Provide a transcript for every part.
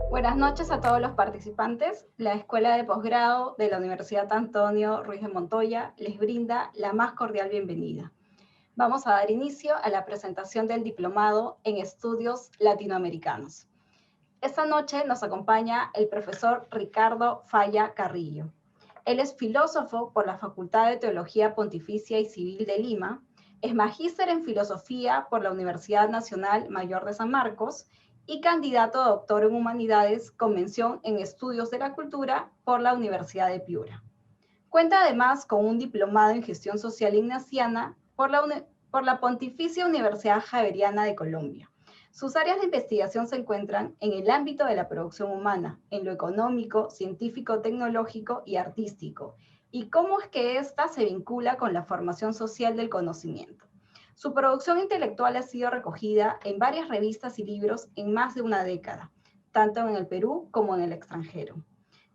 Buenas noches a todos los participantes. La Escuela de Posgrado de la Universidad Antonio Ruiz de Montoya les brinda la más cordial bienvenida. Vamos a dar inicio a la presentación del Diplomado en Estudios Latinoamericanos. Esta noche nos acompaña el profesor Ricardo Falla Carrillo. Él es filósofo por la Facultad de Teología Pontificia y Civil de Lima, es magíster en filosofía por la Universidad Nacional Mayor de San Marcos y candidato a doctor en Humanidades con mención en Estudios de la Cultura por la Universidad de Piura. Cuenta además con un diplomado en Gestión Social Ignaciana por la Pontificia Universidad Javeriana de Colombia. Sus áreas de investigación se encuentran en el ámbito de la producción humana, en lo económico, científico, tecnológico y artístico, y cómo es que ésta se vincula con la formación social del conocimiento. Su producción intelectual ha sido recogida en varias revistas y libros en más de una década, tanto en el Perú como en el extranjero.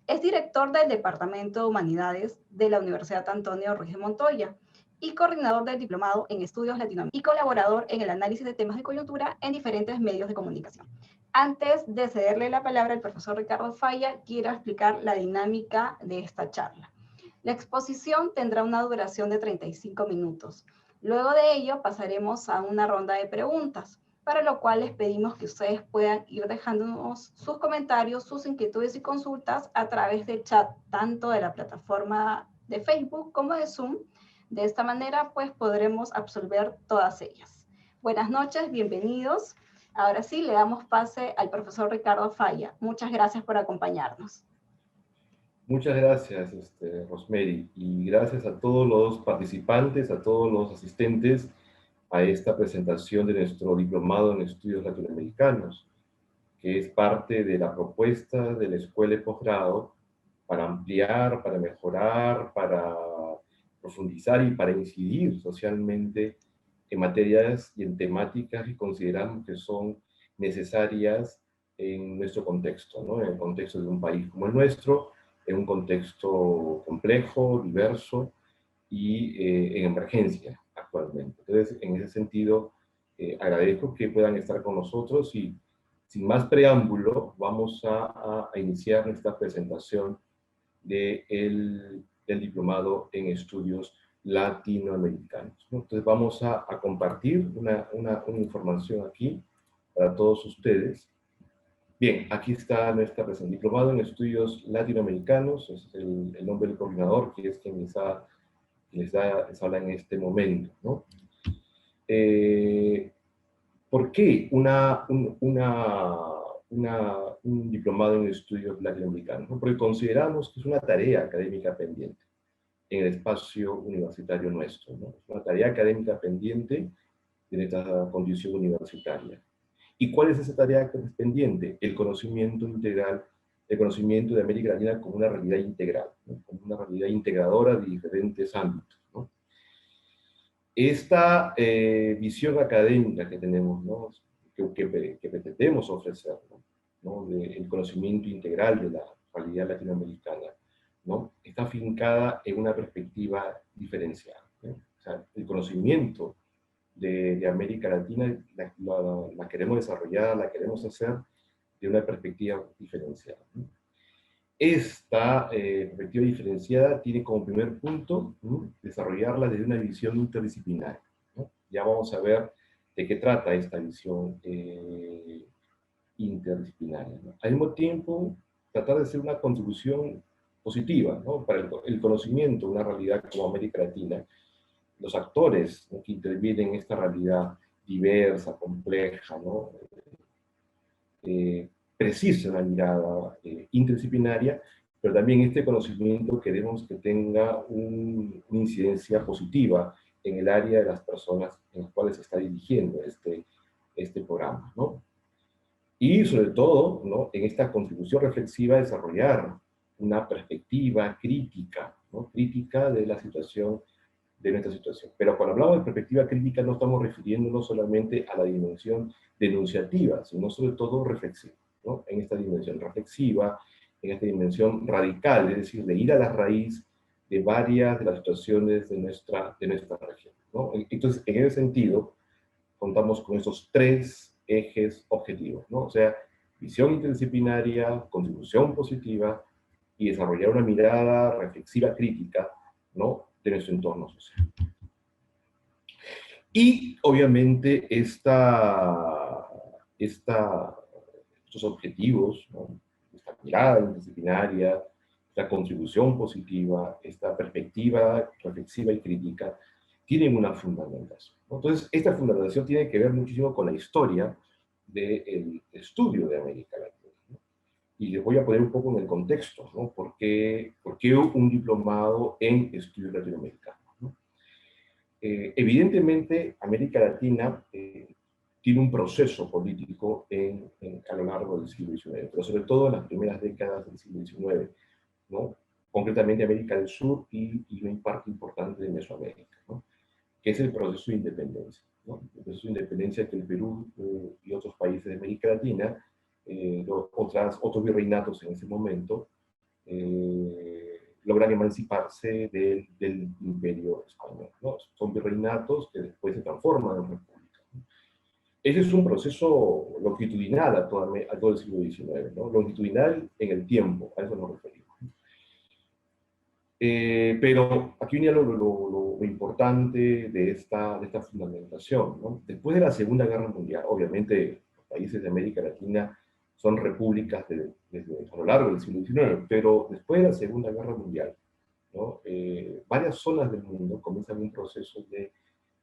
Es director del Departamento de Humanidades de la Universidad Antonio Ruiz de Montoya y coordinador del Diplomado en Estudios Latinoamericanos y colaborador en el análisis de temas de coyuntura en diferentes medios de comunicación. Antes de cederle la palabra al profesor Ricardo Falla, quiero explicar la dinámica de esta charla. La exposición tendrá una duración de 35 minutos. Luego de ello pasaremos a una ronda de preguntas, para lo cual les pedimos que ustedes puedan ir dejándonos sus comentarios, sus inquietudes y consultas a través del chat, tanto de la plataforma de Facebook como de Zoom. De esta manera, pues, podremos absolver todas ellas. Buenas noches, bienvenidos. Ahora sí, le damos pase al profesor Ricardo Falla. Muchas gracias por acompañarnos. Muchas gracias, Rosemary, y gracias a todos los participantes, a todos los asistentes a esta presentación de nuestro diplomado en estudios latinoamericanos, que es parte de la propuesta de la Escuela de Posgrado para ampliar, para mejorar, para profundizar y para incidir socialmente en materias y en temáticas que consideramos que son necesarias en nuestro contexto, ¿no? En el contexto de un país como el nuestro, en un contexto complejo, diverso y en emergencia actualmente. Entonces, en ese sentido, agradezco que puedan estar con nosotros y sin más preámbulo, vamos a iniciar nuestra presentación del diplomado en estudios latinoamericanos, ¿no? Entonces vamos a compartir una información aquí para todos ustedes. Bien, aquí está nuestra presentación. Diplomado en estudios latinoamericanos, es el nombre del coordinador, que es quien les habla en este momento, ¿no? ¿Por qué un diplomado en estudios latinoamericanos? Porque consideramos que es una tarea académica pendiente en el espacio universitario nuestro, ¿no? Es una tarea académica pendiente de nuestra condición universitaria. ¿Y cuál es esa tarea que es pendiente? El conocimiento integral, el conocimiento de América Latina como una realidad integral, ¿no? Como una realidad integradora de diferentes ámbitos, ¿no? Esta visión académica que tenemos, ¿no? que pretendemos ofrecer, ¿no? El conocimiento integral de la realidad latinoamericana, ¿no? Está afincada en una perspectiva diferenciada, ¿no? O sea, el conocimiento de América Latina la queremos desarrollar, la queremos hacer de una perspectiva diferenciada, ¿no? Esta perspectiva diferenciada tiene como primer punto, ¿no? Desarrollarla desde una visión interdisciplinaria, ¿no? Ya vamos a ver de qué trata esta visión interdisciplinaria, ¿no? Al mismo tiempo, tratar de hacer una contribución positiva, ¿no? Para el conocimiento de una realidad como América Latina, los actores, ¿no? que intervienen en esta realidad diversa, compleja, ¿no? Precisa una mirada interdisciplinaria, pero también este conocimiento queremos que tenga una incidencia positiva en el área de las personas en las cuales se está dirigiendo este programa, ¿no? Y sobre todo, ¿no? En esta contribución reflexiva, desarrollar una perspectiva crítica, ¿no? Crítica de la situación, de nuestra situación. Pero cuando hablamos de perspectiva crítica no estamos refiriéndonos solamente a la dimensión denunciativa, sino sobre todo reflexiva, ¿no? En esta dimensión reflexiva, en esta dimensión radical, es decir, de ir a la raíz de varias de las situaciones de nuestra región, ¿no? Entonces, en ese sentido, contamos con estos tres ejes objetivos, ¿no? O sea, visión interdisciplinaria, contribución positiva y desarrollar una mirada reflexiva crítica, ¿no?, de nuestro entorno social. Y obviamente estos objetivos, ¿no?, esta mirada interdisciplinaria, esta contribución positiva, esta perspectiva reflexiva y crítica, tienen una fundamentación, ¿no? Entonces, esta fundamentación tiene que ver muchísimo con la historia del estudio de América Latina, ¿no? Y les voy a poner un poco en el contexto, ¿no? ¿Por qué un diplomado en estudios latinoamericanos, ¿no? Evidentemente, América Latina tiene un proceso político a lo largo del siglo XIX, pero sobre todo en las primeras décadas del siglo XIX, ¿no? Concretamente América del Sur y una parte importante de Mesoamérica, ¿no?, que es el proceso de independencia, ¿no? El proceso de independencia que el Perú y otros países de América Latina, otros virreinatos en ese momento, logran emanciparse del imperio español, ¿no? Son virreinatos que después se transforman en repúblicas, ¿no? Ese es un proceso longitudinal a todo el siglo XIX, ¿no? Longitudinal en el tiempo, a eso nos referimos. Pero aquí viene lo importante de esta fundamentación, ¿no? Después de la Segunda Guerra Mundial, obviamente los países de América Latina son repúblicas a lo largo del siglo XIX, pero después de la Segunda Guerra Mundial, ¿no?, varias zonas del mundo comienzan un proceso de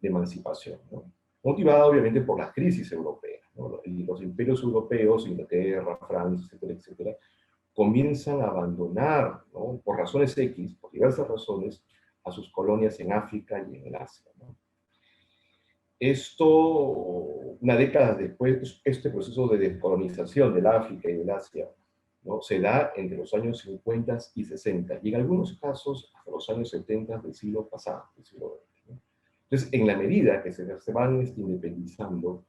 emancipación, ¿no?, motivada obviamente por las crisis europeas, ¿no? Y los imperios europeos, Inglaterra, Francia, etcétera, etcétera, comienzan a abandonar, ¿no?, por razones X, por diversas razones, a sus colonias en África y en el Asia, ¿no? Esto, una década después, este proceso de descolonización del África y del Asia, ¿no?, se da entre los años 50 y 60, y en algunos casos hasta los años 70 del siglo pasado, del siglo XX, ¿no? Entonces, en la medida que se van independizando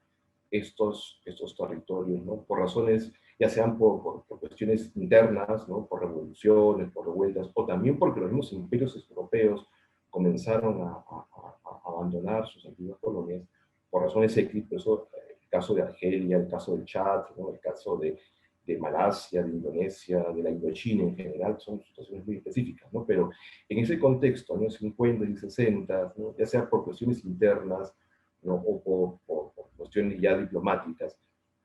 estos territorios, ¿no?, por razones, ya sean por cuestiones internas, ¿no?, por revoluciones, por revueltas, o también porque los mismos imperios europeos comenzaron a abandonar sus antiguas colonias, por razones X, por eso el caso de Argelia, el caso del Chad, ¿no?, el caso de Malasia, de Indonesia, de la Indochina en general, son situaciones muy específicas, ¿no? Pero en ese contexto, años 50 y 60, ¿no?, ya sea por cuestiones internas, ¿no?, o por cuestiones ya diplomáticas,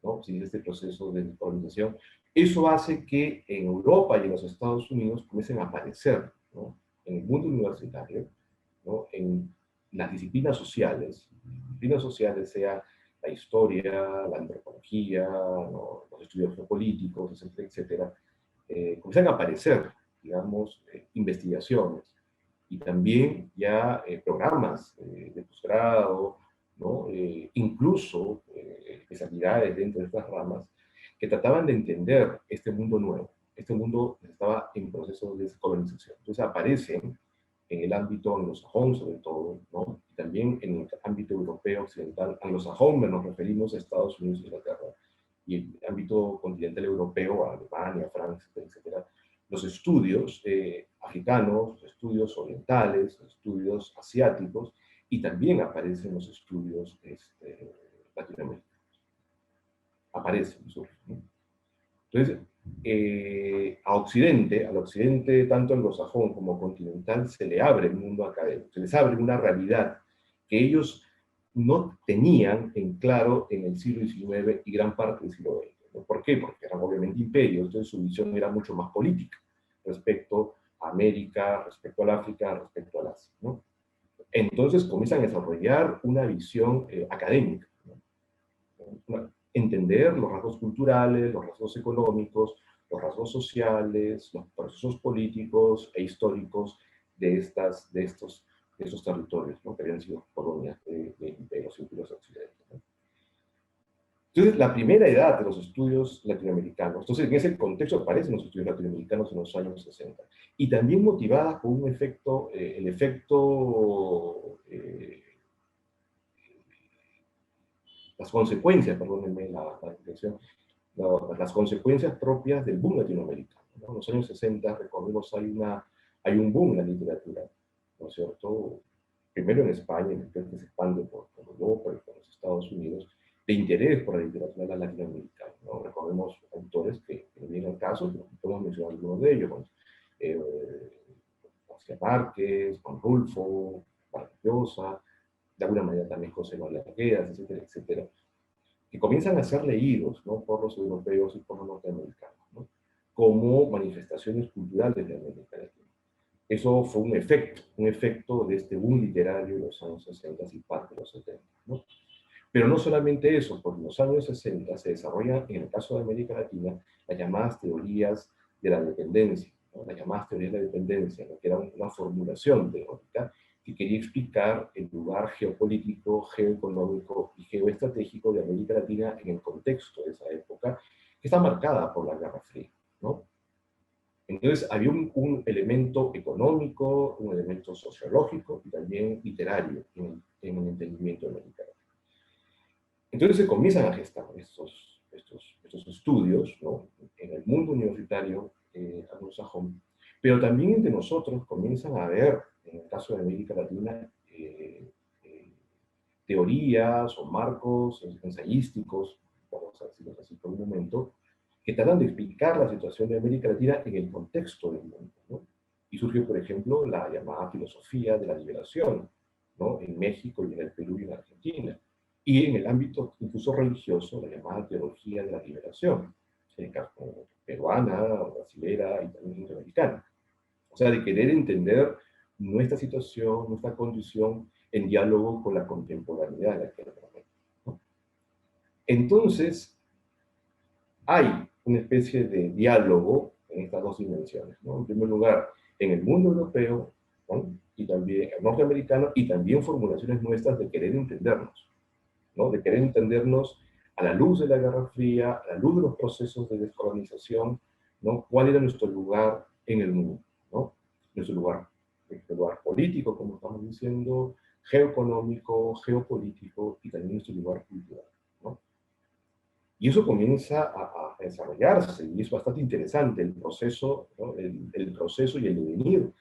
¿no?, si es este proceso de descolonización, eso hace que en Europa y en los Estados Unidos comiencen a aparecer, ¿no?, en el mundo universitario, ¿no?, en las disciplinas sociales sea la historia, la antropología, ¿no?, los estudios geopolíticos, etcétera, etcétera, comienzan a aparecer, digamos, investigaciones y también ya programas de posgrado, ¿no?, incluso especialidades dentro de estas ramas que trataban de entender este mundo nuevo, este mundo que estaba en proceso de descolonización. Entonces aparecen en el ámbito anglosajón sobre todo, ¿no?, y también en el ámbito europeo occidental. Anglosajón nos referimos a Estados Unidos e Inglaterra, y el ámbito continental europeo, a Alemania, Francia, etcétera, los estudios africanos, los estudios orientales, los estudios asiáticos, y también aparecen los estudios latinoamericanos. Aparecen, surgen, ¿no? Entonces, al occidente, tanto anglosajón como continental, se le abre el mundo académico, se les abre una realidad que ellos no tenían en claro en el siglo XIX y gran parte del siglo XX, ¿no? ¿Por qué? Porque eran obviamente imperios, entonces su visión era mucho más política respecto a América, respecto al África, respecto al Asia, ¿no? Entonces comienzan a desarrollar una visión académica, ¿no?, entender los rasgos culturales, los rasgos económicos, los rasgos sociales, los procesos políticos e históricos de estos territorios, ¿no?, que habían sido colonias de los imperios occidentales, ¿no? Entonces, la primera edad de los estudios latinoamericanos, entonces en ese contexto aparecen los estudios latinoamericanos en los años 60, y también motivada por un efecto, las consecuencias, perdónenme la expresión, las consecuencias propias del boom latinoamericano, ¿no? En los años 60, recordemos, hay una Hay un boom en la literatura, ¿no es cierto? Primero en España, y después que se expande por Europa y por los Estados Unidos, de interés por la literatura latinoamericana, ¿no? Recordemos autores que no vienen al caso, pero podemos mencionar algunos de ellos, ¿no? García Márquez, Juan Rulfo, Vargas Llosa, de alguna manera también José María Arguedas, etcétera, etcétera, que comienzan a ser leídos, ¿no?, por los europeos y por los norteamericanos, ¿no?, como manifestaciones culturales de América Latina. Eso fue un efecto de este boom literario de los años 60 y parte de los 70, ¿no? Pero no solamente eso, porque en los años 60 se desarrollan, en el caso de América Latina, las llamadas teorías de la dependencia, ¿no?, las llamadas teorías de la dependencia, ¿no?, que era una formulación teórica que quería explicar el lugar geopolítico, geoeconómico y geoestratégico de América Latina en el contexto de esa época, que está marcada por la Guerra Fría, ¿no? Entonces había un elemento económico, un elemento sociológico y también literario en el entendimiento de América Latina. Entonces se comienzan a gestar estos estudios, ¿no?, en el mundo universitario anglosajón, pero también entre nosotros comienzan a haber, en el caso de América Latina, teorías o marcos ensayísticos, vamos a decirlo así por un momento, que tratan de explicar la situación de América Latina en el contexto del mundo, ¿no? Y surge, por ejemplo, la llamada filosofía de la liberación, ¿no?, en México y en el Perú y en Argentina. Y en el ámbito incluso religioso, la llamada teología de la liberación, en el caso peruana, brasilera y también centroamericana. O sea, de querer entender nuestra situación, nuestra condición en diálogo con la contemporaneidad de aquel momento, ¿no? Entonces, hay una especie de diálogo en estas dos dimensiones, ¿no? En primer lugar, en el mundo europeo, ¿no?, y también el norteamericano, y también formulaciones nuestras de querer entendernos, ¿no?, de querer entendernos a la luz de la Guerra Fría, a la luz de los procesos de descolonización, ¿no?, cuál era nuestro lugar en el mundo, ¿no?, nuestro lugar político, como estamos diciendo, geoeconómico, geopolítico, y también nuestro lugar cultural, ¿no? Y eso comienza a desarrollarse, y es bastante interesante el proceso, ¿no?, el proceso y el devenir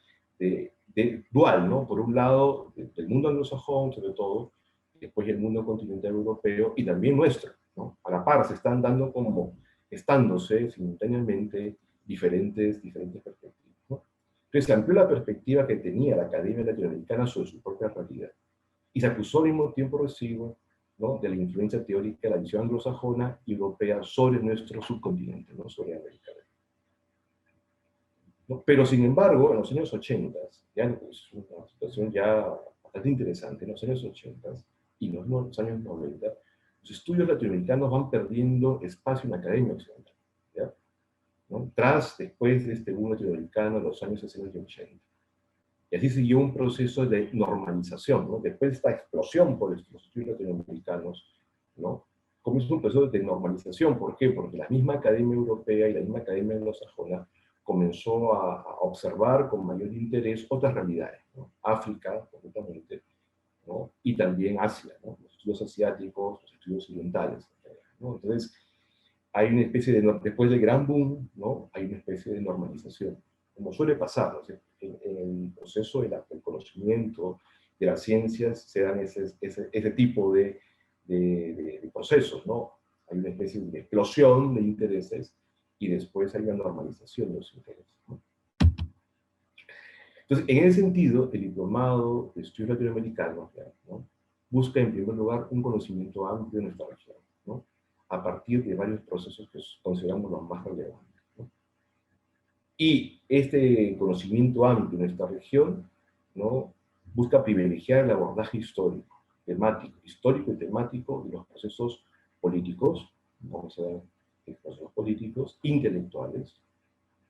dual, ¿no?, por un lado, del mundo anglosajón, sobre todo, después el mundo continental europeo, y también nuestro, ¿no? A la par se están dando como, estándose simultáneamente diferentes perspectivas, ¿no? Entonces se amplió la perspectiva que tenía la Academia Latinoamericana sobre su propia realidad, y se acusó al mismo tiempo recibo, ¿no?, de la influencia teórica de la visión anglosajona y europea sobre nuestro subcontinente, ¿no?, sobre América Latina, ¿no? Pero sin embargo, en los años 80, ya es una situación ya bastante interesante, en los años 80 y en los años 90, los estudios latinoamericanos van perdiendo espacio en la academia occidental, ¿ya?, ¿no?, después de este boom latinoamericano en los años 60 y 80. Y así siguió un proceso de normalización, ¿no? Después de esta explosión por los estudios latinoamericanos, ¿no?, comenzó un proceso de normalización. ¿Por qué? Porque la misma academia europea y la misma academia anglosajona comenzó a observar con mayor interés otras realidades, ¿no? África, concretamente, ¿no?, y también Asia, ¿no?, los estudios asiáticos, los estudios orientales, ¿no? Entonces, hay una especie de, después del gran boom, ¿no?, hay una especie de normalización, como suele pasar, ¿no? En el proceso del conocimiento de las ciencias se dan ese tipo de procesos, ¿no? Hay una especie de explosión de intereses y después hay una normalización de los intereses, ¿no? Entonces, en ese sentido, el diplomado de estudios latinoamericanos, ¿no?, busca en primer lugar un conocimiento amplio de nuestra región, ¿no?, a partir de varios procesos que consideramos los más relevantes, ¿no? Y este conocimiento amplio de nuestra región, ¿no?, busca privilegiar el abordaje histórico y temático de los procesos políticos, vamos a ver, de procesos políticos, intelectuales,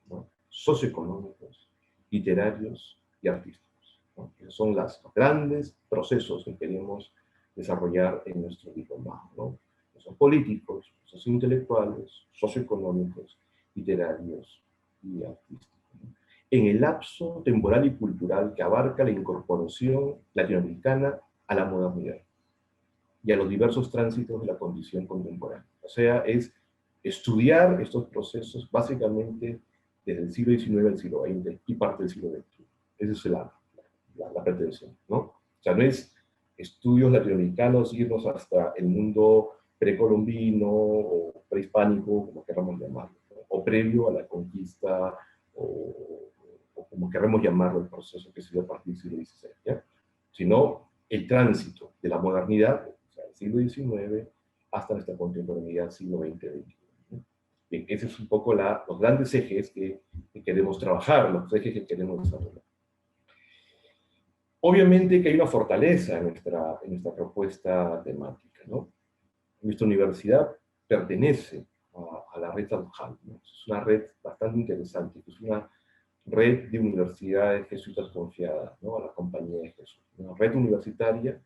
¿no?, socioeconómicos, literarios y artísticos, ¿no? Esos son los grandes procesos que queremos desarrollar en nuestro diplomado, ¿no? Procesos políticos, procesos intelectuales, socioeconómicos, literarios y artísticos, ¿no?, en el lapso temporal y cultural que abarca la incorporación latinoamericana a la modernidad y a los diversos tránsitos de la condición contemporánea. O sea, es estudiar estos procesos básicamente desde el siglo XIX al siglo XX y parte del siglo XXI. Esa es la pretensión, ¿no? O sea, no es estudios latinoamericanos, irnos hasta el mundo precolombino o prehispánico, como queramos llamarlo, ¿no? O previo a la conquista, o como queremos llamarlo, el proceso que se dio a partir del siglo XVI, ¿ya? Sino el tránsito de la modernidad, o sea, el siglo XIX, hasta nuestra contemporaneidad, siglo XX-XXI. ¿No? Bien, ese es un poco los grandes ejes que queremos trabajar, los ejes que queremos desarrollar. Obviamente que hay una fortaleza en nuestra propuesta temática, ¿no? Nuestra universidad pertenece a la red Al-Hal, ¿no? Es una red bastante interesante, es una red de universidades jesuitas confiadas, ¿no? A la Compañía de Jesús. Una red universitaria,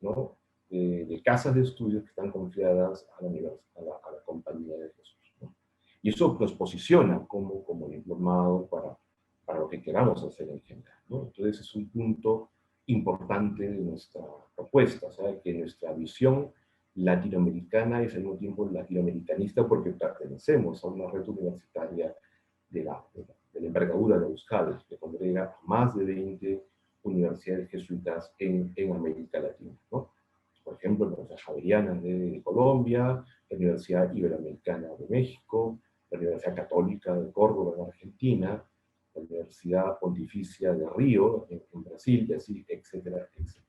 ¿no? De casas de estudios que están confiadas a la Compañía de Jesús, ¿no? Y eso nos posiciona como diplomado para lo que queramos hacer en general, ¿no? Entonces es un punto importante de nuestra propuesta, o sea, que nuestra visión latinoamericana es al mismo tiempo latinoamericanista porque pertenecemos a una red universitaria de la envergadura de Euskadi, que congrega más de 20 universidades jesuitas en América Latina, ¿no? Por ejemplo, la Universidad Javeriana de Colombia, la Universidad Iberoamericana de México, la Universidad Católica de Córdoba en Argentina, la Universidad Pontificia de Río en Brasil, y así, etcétera, etcétera.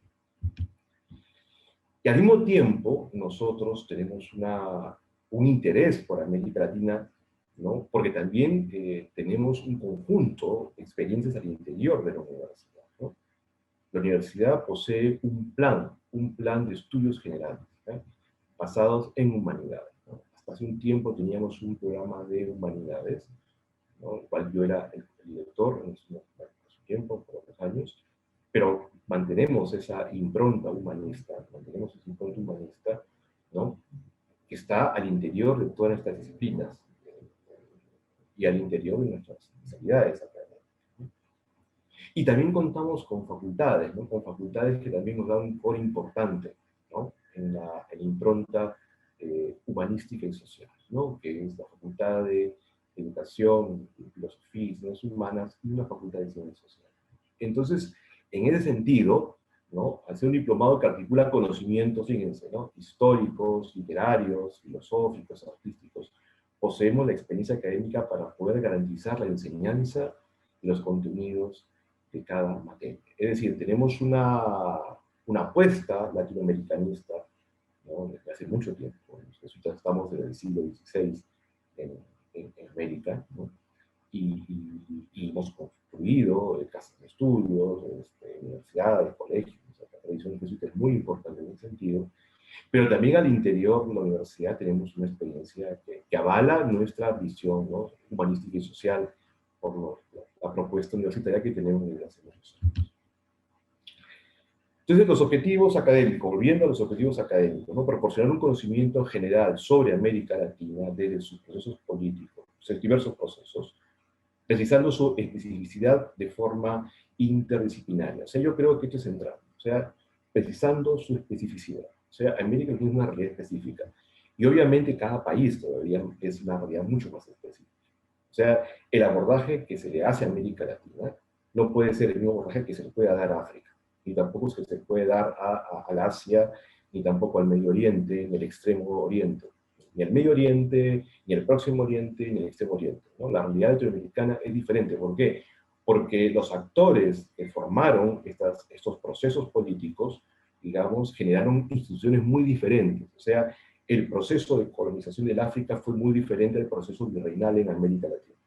Y al mismo tiempo, nosotros tenemos un interés por América Latina, ¿no? Porque también tenemos un conjunto de experiencias al interior de la universidad, ¿no? La universidad posee un plan de estudios generales, ¿eh? Basados en humanidades, ¿no? Hasta hace un tiempo teníamos un programa de humanidades, ¿no? El cual yo era el director en su tiempo, por otros años, pero mantenemos esa impronta humanista, ¿no? Que está al interior de todas nuestras disciplinas y al interior de nuestras especialidades académicas, ¿no? Y también contamos con facultades, ¿no? Con facultades que también nos dan un core importante, ¿no? En la impronta humanística y social, ¿no? Que es la Facultad de Educación, Filosofía y Ciencias Humanas y una Facultad de Ciencias Sociales. Entonces, en ese sentido, ¿no? Al ser un diplomado que articula conocimientos, fíjense, ¿no? Históricos, literarios, filosóficos, artísticos, poseemos la experiencia académica para poder garantizar la enseñanza y los contenidos de cada materia. Es decir, tenemos una apuesta latinoamericanista, ¿no? Desde hace mucho tiempo. Nosotros estamos desde el siglo XVI en América, ¿no? Y hemos construido casas de estudios, universidades, colegios. La tradición jesuita es muy importante en ese sentido. Pero también al interior de la universidad tenemos una experiencia que avala nuestra visión, ¿no? Humanística y social por la propuesta universitaria que tenemos desde hace muchos años. Entonces, los objetivos académicos, volviendo a los objetivos académicos, ¿no? Proporcionar un conocimiento general sobre América Latina desde sus procesos políticos, sus diversos procesos, precisando su especificidad de forma interdisciplinaria. O sea, yo creo que esto es central. O sea, precisando su especificidad. O sea, América tiene una realidad específica. Y obviamente cada país todavía es una realidad mucho más específica. O sea, el abordaje que se le hace a América Latina no puede ser el mismo abordaje que se le puede dar a África, ni tampoco es que se puede dar al Asia, ni tampoco al Medio Oriente, ni al Extremo Oriente. Ni al Medio Oriente, ni al Próximo Oriente, ni al Extremo Oriente, ¿no? La realidad latinoamericana es diferente. ¿Por qué? Porque los actores que formaron estos procesos políticos, digamos, generaron instituciones muy diferentes. O sea, el proceso de colonización del África fue muy diferente al proceso virreinal en América Latina.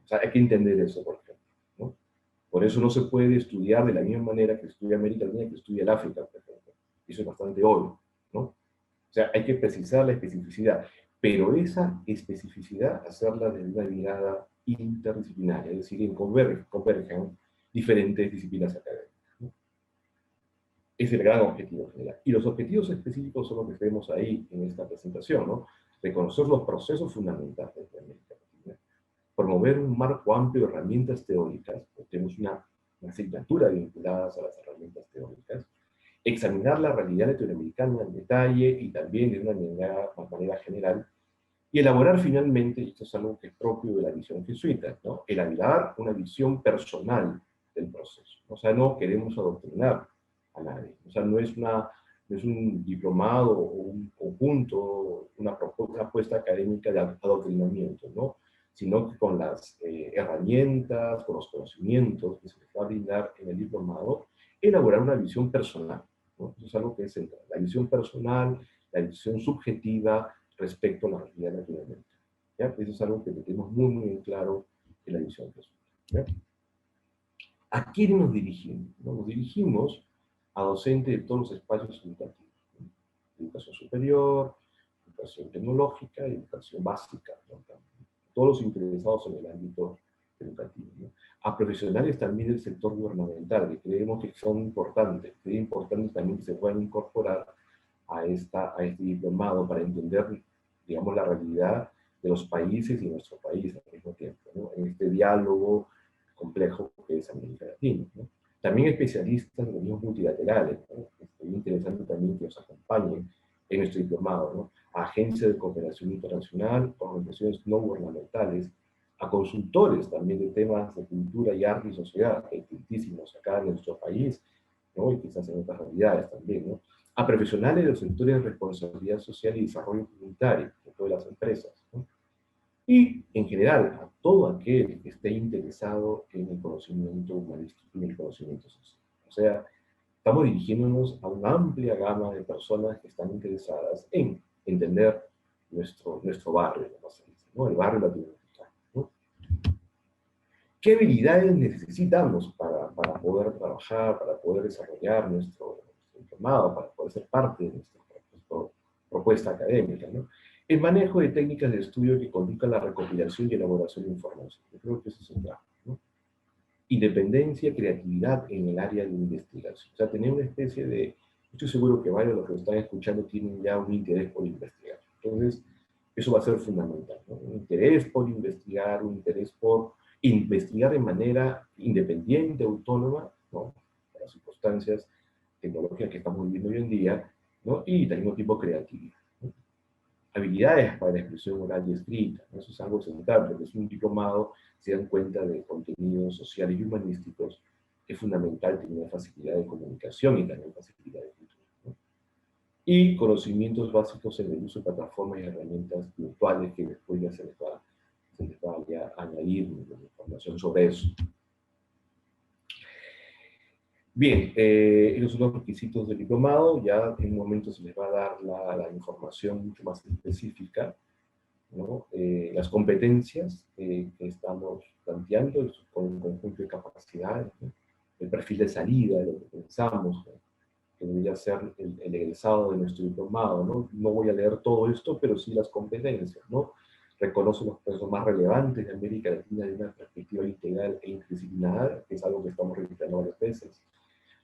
O sea, hay que entender eso, por ejemplo, ¿no? Por eso no se puede estudiar de la misma manera que estudia América Latina que estudia el África, por ejemplo. Eso es bastante obvio, ¿no? O sea, hay que precisar la especificidad, pero esa especificidad hacerla desde una mirada interdisciplinaria, es decir, en convergen diferentes disciplinas académicas, ¿no? Es el gran objetivo general. Y los objetivos específicos son los que vemos ahí en esta presentación, ¿no? Reconocer los procesos fundamentales de América Latina, promover un marco amplio de herramientas teóricas, pues tenemos una asignatura vinculada a las herramientas teóricas, examinar la realidad latinoamericana en detalle y también de una manera general, Y elaborar finalmente, y esto es algo que es propio de la visión jesuita, ¿no? Elaborar una visión personal del proceso. O sea, no queremos adoctrinar a nadie. O sea, no es un diplomado o un conjunto, una propuesta académica de adoctrinamiento, ¿no? Sino que con las herramientas, con los conocimientos que se les va a brindar en el diplomado, elaborar una visión personal, ¿no? Eso es algo que es central. La visión personal, la visión subjetiva respecto a la realidad latinoamericana. ¿Ya? Eso es algo que tenemos muy, muy en claro en la visión jesuita. ¿A quién nos dirigimos? ¿No? Nos dirigimos a docentes de todos los espacios educativos, ¿no? Educación superior, educación tecnológica y educación básica, ¿no? Todos los interesados en el ámbito educativo, ¿no? A profesionales también del sector gubernamental, que creemos que son importantes, que es importante también que se puedan incorporar a este diplomado para entender, digamos, la realidad de los países y nuestro país al mismo tiempo, ¿no? En este diálogo complejo que es América Latina, ¿no? También especialistas en organismos multilaterales, ¿no? Es muy interesante también que nos acompañen en nuestro diplomado, ¿no? A agencias de cooperación internacional, organizaciones no gubernamentales, a consultores también de temas de cultura y arte y sociedad, que hay tantísimos acá en nuestro país, ¿no? Y quizás en otras realidades también, ¿no? A profesionales de los sectores de responsabilidad social y desarrollo comunitario, de todas las empresas, ¿no? Y, en general, a todo aquel que esté interesado en el conocimiento humanístico y en el conocimiento social. O sea, estamos dirigiéndonos a una amplia gama de personas que están interesadas en entender nuestro barrio, ¿no? El barrio latinoamericano, ¿no? ¿Qué habilidades necesitamos para poder trabajar, para poder desarrollar nuestro diplomado, para poder ser parte de nuestra propuesta académica, ¿no? El manejo de técnicas de estudio que conduzcan a la recopilación y elaboración de información. Yo creo que eso es central, ¿no? Independencia, creatividad en el área de investigación. O sea, tener una especie de... Estoy seguro que varios de los que lo están escuchando tienen ya un interés por investigar. Entonces, eso va a ser fundamental, ¿no? Un interés por investigar, un interés por investigar de manera independiente, autónoma, ¿no? Para las circunstancias tecnológicas que estamos viviendo hoy en día, ¿no? Y al mismo tiempo creatividad, ¿no? Habilidades para la expresión oral y escrita, ¿no? Eso es algo central, porque es un diplomado, se dan cuenta de contenidos sociales y humanísticos, es fundamental tener facilidad de comunicación y también facilidad de cultura, ¿no? Y conocimientos básicos en el uso de plataformas y herramientas virtuales, que después ya se les va a añadir información sobre eso. Bien, esos son los requisitos del diplomado. Ya en un momento se les va a dar la información mucho más específica, ¿no? Las competencias que estamos planteando con un conjunto de capacidades, ¿no? El perfil de salida, de lo que pensamos, ¿no? Que debería ser el egresado de nuestro diplomado, ¿no? No voy a leer todo esto, pero sí las competencias, ¿no? Reconoce los procesos más relevantes de América Latina de una perspectiva integral e interdisciplinar, que es algo que estamos repitiendo varias veces.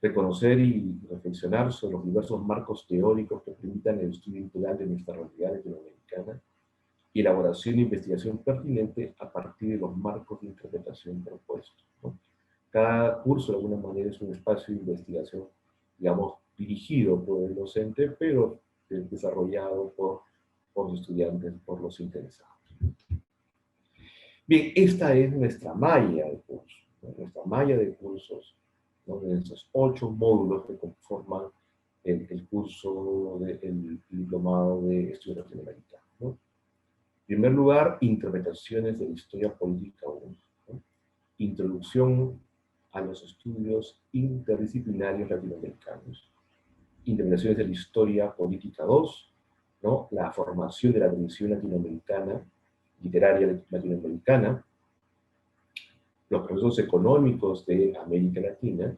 Reconocer y reflexionar sobre los diversos marcos teóricos que permitan el estudio integral de nuestra realidad latinoamericana y elaboración e investigación pertinente a partir de los marcos de interpretación propuestos, ¿no? Cada curso, de alguna manera, es un espacio de investigación, digamos, dirigido por el docente, pero desarrollado por los estudiantes, por los interesados. Bien, esta es nuestra malla de cursos, ¿no? Nuestra malla de cursos, ¿no? De esos 8 módulos que conforman el curso del diplomado de estudios latinoamericanos, ¿no? En primer lugar, interpretaciones de la historia política 1, ¿no? Introducción a los estudios interdisciplinarios latinoamericanos. Interpretaciones de la historia política 2, ¿no? La formación de la tradición latinoamericana, literaria latinoamericana, los procesos económicos de América Latina,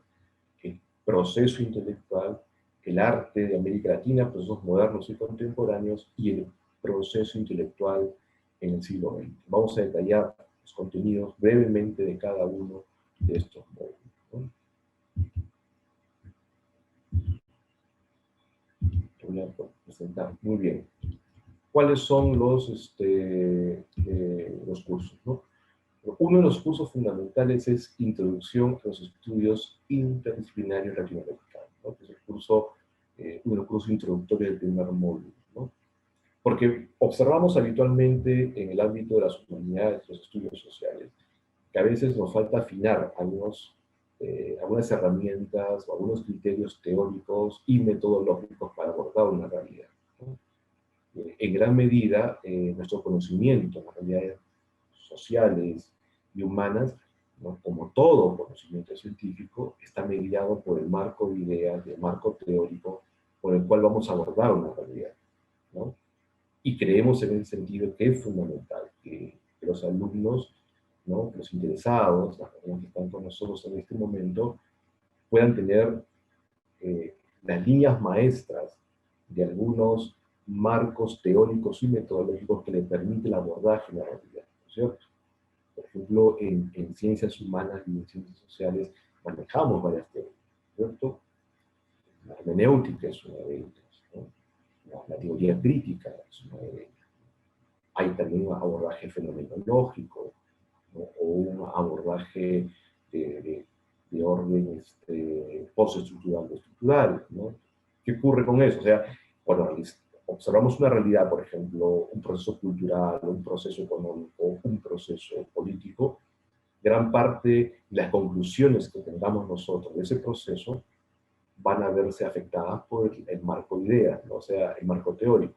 el proceso intelectual, el arte de América Latina, procesos modernos y contemporáneos, y el proceso intelectual en el siglo XX. Vamos a detallar los contenidos brevemente de cada uno de estos módulos, ¿no? Voy a presentar. Muy bien. ¿Cuáles son los cursos, ¿no? Uno de los cursos fundamentales es Introducción a los Estudios Interdisciplinarios Latinoamericanos, ¿no? Que es el curso, uno de los cursos introductorios del primer módulo, ¿no? Porque observamos habitualmente en el ámbito de las humanidades, los estudios sociales, que a veces nos falta afinar algunas herramientas o algunos criterios teóricos y metodológicos para abordar una realidad, ¿no? En gran medida, nuestro conocimiento en las realidades sociales y humanas, ¿no?, como todo conocimiento científico, está mediado por el marco de ideas, el marco teórico por el cual vamos a abordar una realidad, ¿no? Y creemos en ese sentido que es fundamental que los alumnos, ¿no?, los interesados, las personas que están con nosotros en este momento, puedan tener las líneas maestras de algunos marcos teóricos y metodológicos que le permiten el abordaje de la realidad, ¿no es cierto? Por ejemplo, en ciencias humanas y en ciencias sociales manejamos varias teorías, ¿cierto? La hermenéutica es una de ellas, ¿no? La teoría crítica es una de ellas. Hay también un abordaje fenomenológico, ¿no?, o un abordaje de orden postestructural o estructural, ¿no? ¿Qué ocurre con eso? O sea, cuando observamos una realidad, por ejemplo, un proceso cultural, un proceso económico, un proceso político, gran parte de las conclusiones que tengamos nosotros de ese proceso van a verse afectadas por el marco de ideas, ¿no? O sea, el marco teórico.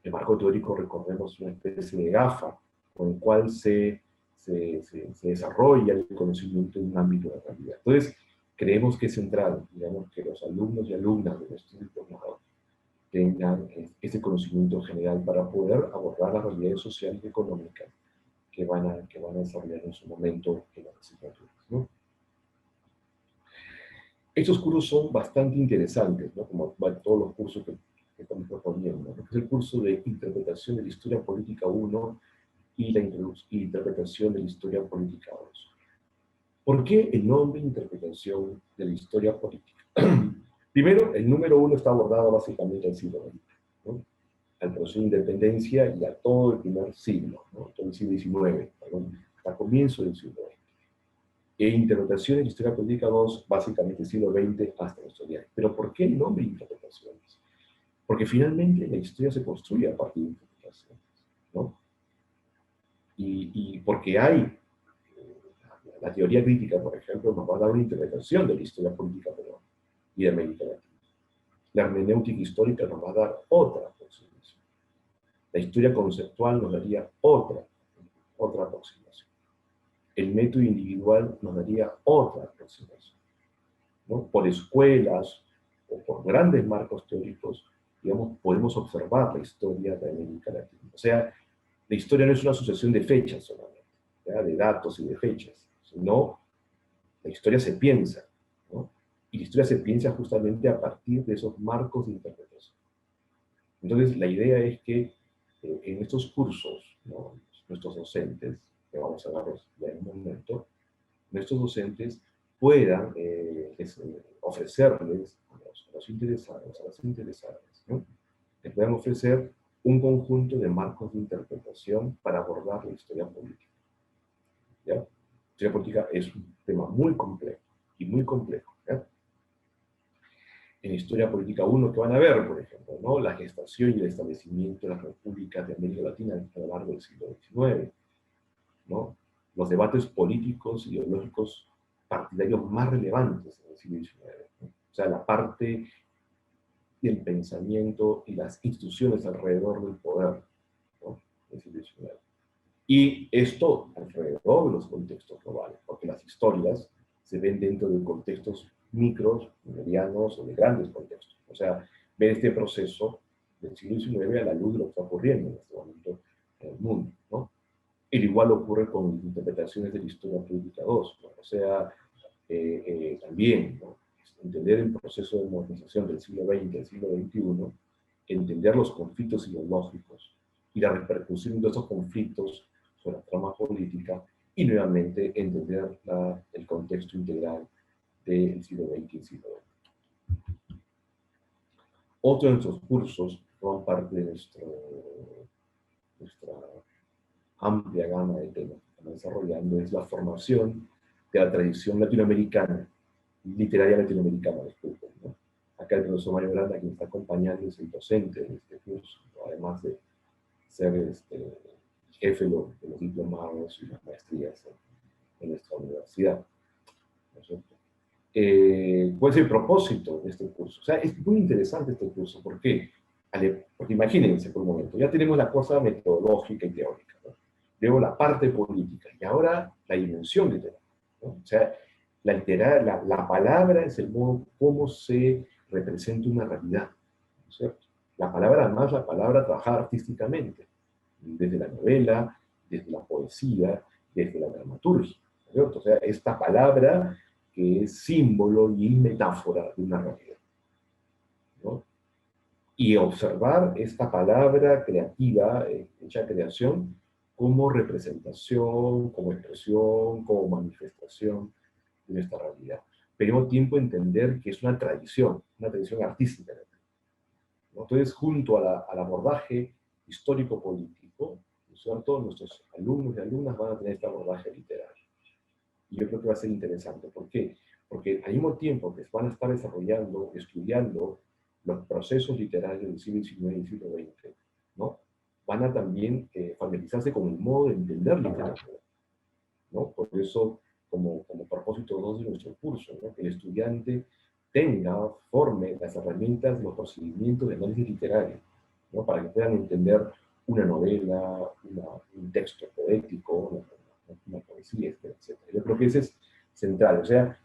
El marco teórico, recordemos, una especie de gafa con el cual se desarrolla el conocimiento en un ámbito de la realidad. Entonces, creemos que es central, digamos, que los alumnos y alumnas de nuestro diplomado tengan ese conocimiento general para poder abordar las realidades sociales y económicas que van a desarrollar en su momento en las asignaturas, ¿no? Estos cursos son bastante interesantes, ¿no?, como todos los cursos que estamos proponiendo, ¿no? Es el curso de Interpretación de la Historia Política 1 y la Interpretación de la Historia Política 2. ¿Por qué el nombre Interpretación de la Historia Política? Primero, el número 1 está abordado básicamente al siglo XX, ¿no?, al proceso de independencia y a todo el primer siglo, ¿no?, todo el siglo XIX, perdón, hasta comienzo del siglo XX. E Interpretación de la Historia Política 2, básicamente el siglo XX hasta nuestro día. Pero ¿por qué el nombre Interpretaciones? Porque finalmente la historia se construye a partir de interpretaciones, ¿no? Y porque hay la teoría crítica, por ejemplo, nos va a dar una interpretación de la historia política peruana y de América Latina. La hermenéutica histórica nos va a dar otra aproximación. La historia conceptual nos daría otra aproximación. El método individual nos daría otra aproximación, ¿no? Por escuelas o por grandes marcos teóricos, digamos, podemos observar la historia de América Latina. O sea, la historia no es una sucesión de fechas solamente, ¿ya?, de datos y de fechas, sino la historia se piensa, ¿no? Y la historia se piensa justamente a partir de esos marcos de interpretación. Entonces, la idea es que en estos cursos, ¿no?, nuestros docentes, que vamos a darlos ya en un momento, nuestros docentes puedan ofrecerles a los interesados, a las interesadas, ¿no?, les puedan ofrecer un conjunto de marcos de interpretación para abordar la historia política, ¿ya? La historia política es un tema muy complejo y muy complejo, ¿ya? En Historia Política 1, que van a ver, por ejemplo, ¿no?, la gestación y el establecimiento de las repúblicas de América Latina a lo largo del siglo XIX, ¿no?, los debates políticos y ideológicos partidarios más relevantes en el siglo XIX, ¿no? O sea, la parte del pensamiento y las instituciones alrededor del poder, ¿no?, del siglo XIX. Y esto alrededor de los contextos globales, porque las historias se ven dentro de contextos micros, medianos o de grandes contextos. O sea, ver este proceso del siglo XIX a la luz de lo que está ocurriendo en este momento en el mundo, ¿no? El igual ocurre con interpretaciones de la Historia Política 2, ¿no? O sea, también, ¿no?, entender el proceso de modernización del siglo XX al siglo XXI, entender los conflictos ideológicos y la repercusión de esos conflictos sobre la trama política, y nuevamente entender el contexto integral del siglo XX y el siglo XX. Otro de nuestros cursos que forman parte de nuestra amplia gama de temas que estamos desarrollando es la formación de la tradición latinoamericana, literaria latinoamericana, disculpen, ¿no? Acá el profesor Mario Granda, quien está acompañando, es el docente de este curso, además de ser jefe de los diplomados y las maestrías en nuestra universidad, ¿no es cierto? ¿Cuál es el propósito de este curso? O sea, es muy interesante este curso. ¿Por qué? Porque imagínense por un momento, ya tenemos la cosa metodológica y teórica, ¿no? Luego la parte política, y ahora la dimensión literaria, ¿no? O sea, la palabra es el modo como se representa una realidad, ¿no es cierto? La palabra, además, la palabra trabajada artísticamente, desde la novela, desde la poesía, desde la dramaturgia, ¿no es cierto? O sea, esta palabra que es símbolo y metáfora de una realidad, ¿no? Y observar esta palabra creativa, hecha creación, como representación, como expresión, como manifestación de nuestra realidad. Pero al mismo tiempo entender que es una tradición artística, ¿no? Entonces, junto al abordaje histórico-político, ¿no es cierto? Nuestros alumnos y alumnas van a tener este abordaje literario. Y yo creo que va a ser interesante. ¿Por qué? Porque al mismo tiempo que van a estar desarrollando, estudiando los procesos literarios del siglo XIX y siglo XX, ¿no? Van a también familiarizarse con el modo de entender literatura, ¿no? Por eso, como propósito 2 de nuestro curso, ¿no? Que el estudiante forme las herramientas, los procedimientos de análisis literario, ¿no? Para que puedan entender una novela, un texto poético, una poesía, etc. Yo creo que ese es central, o sea,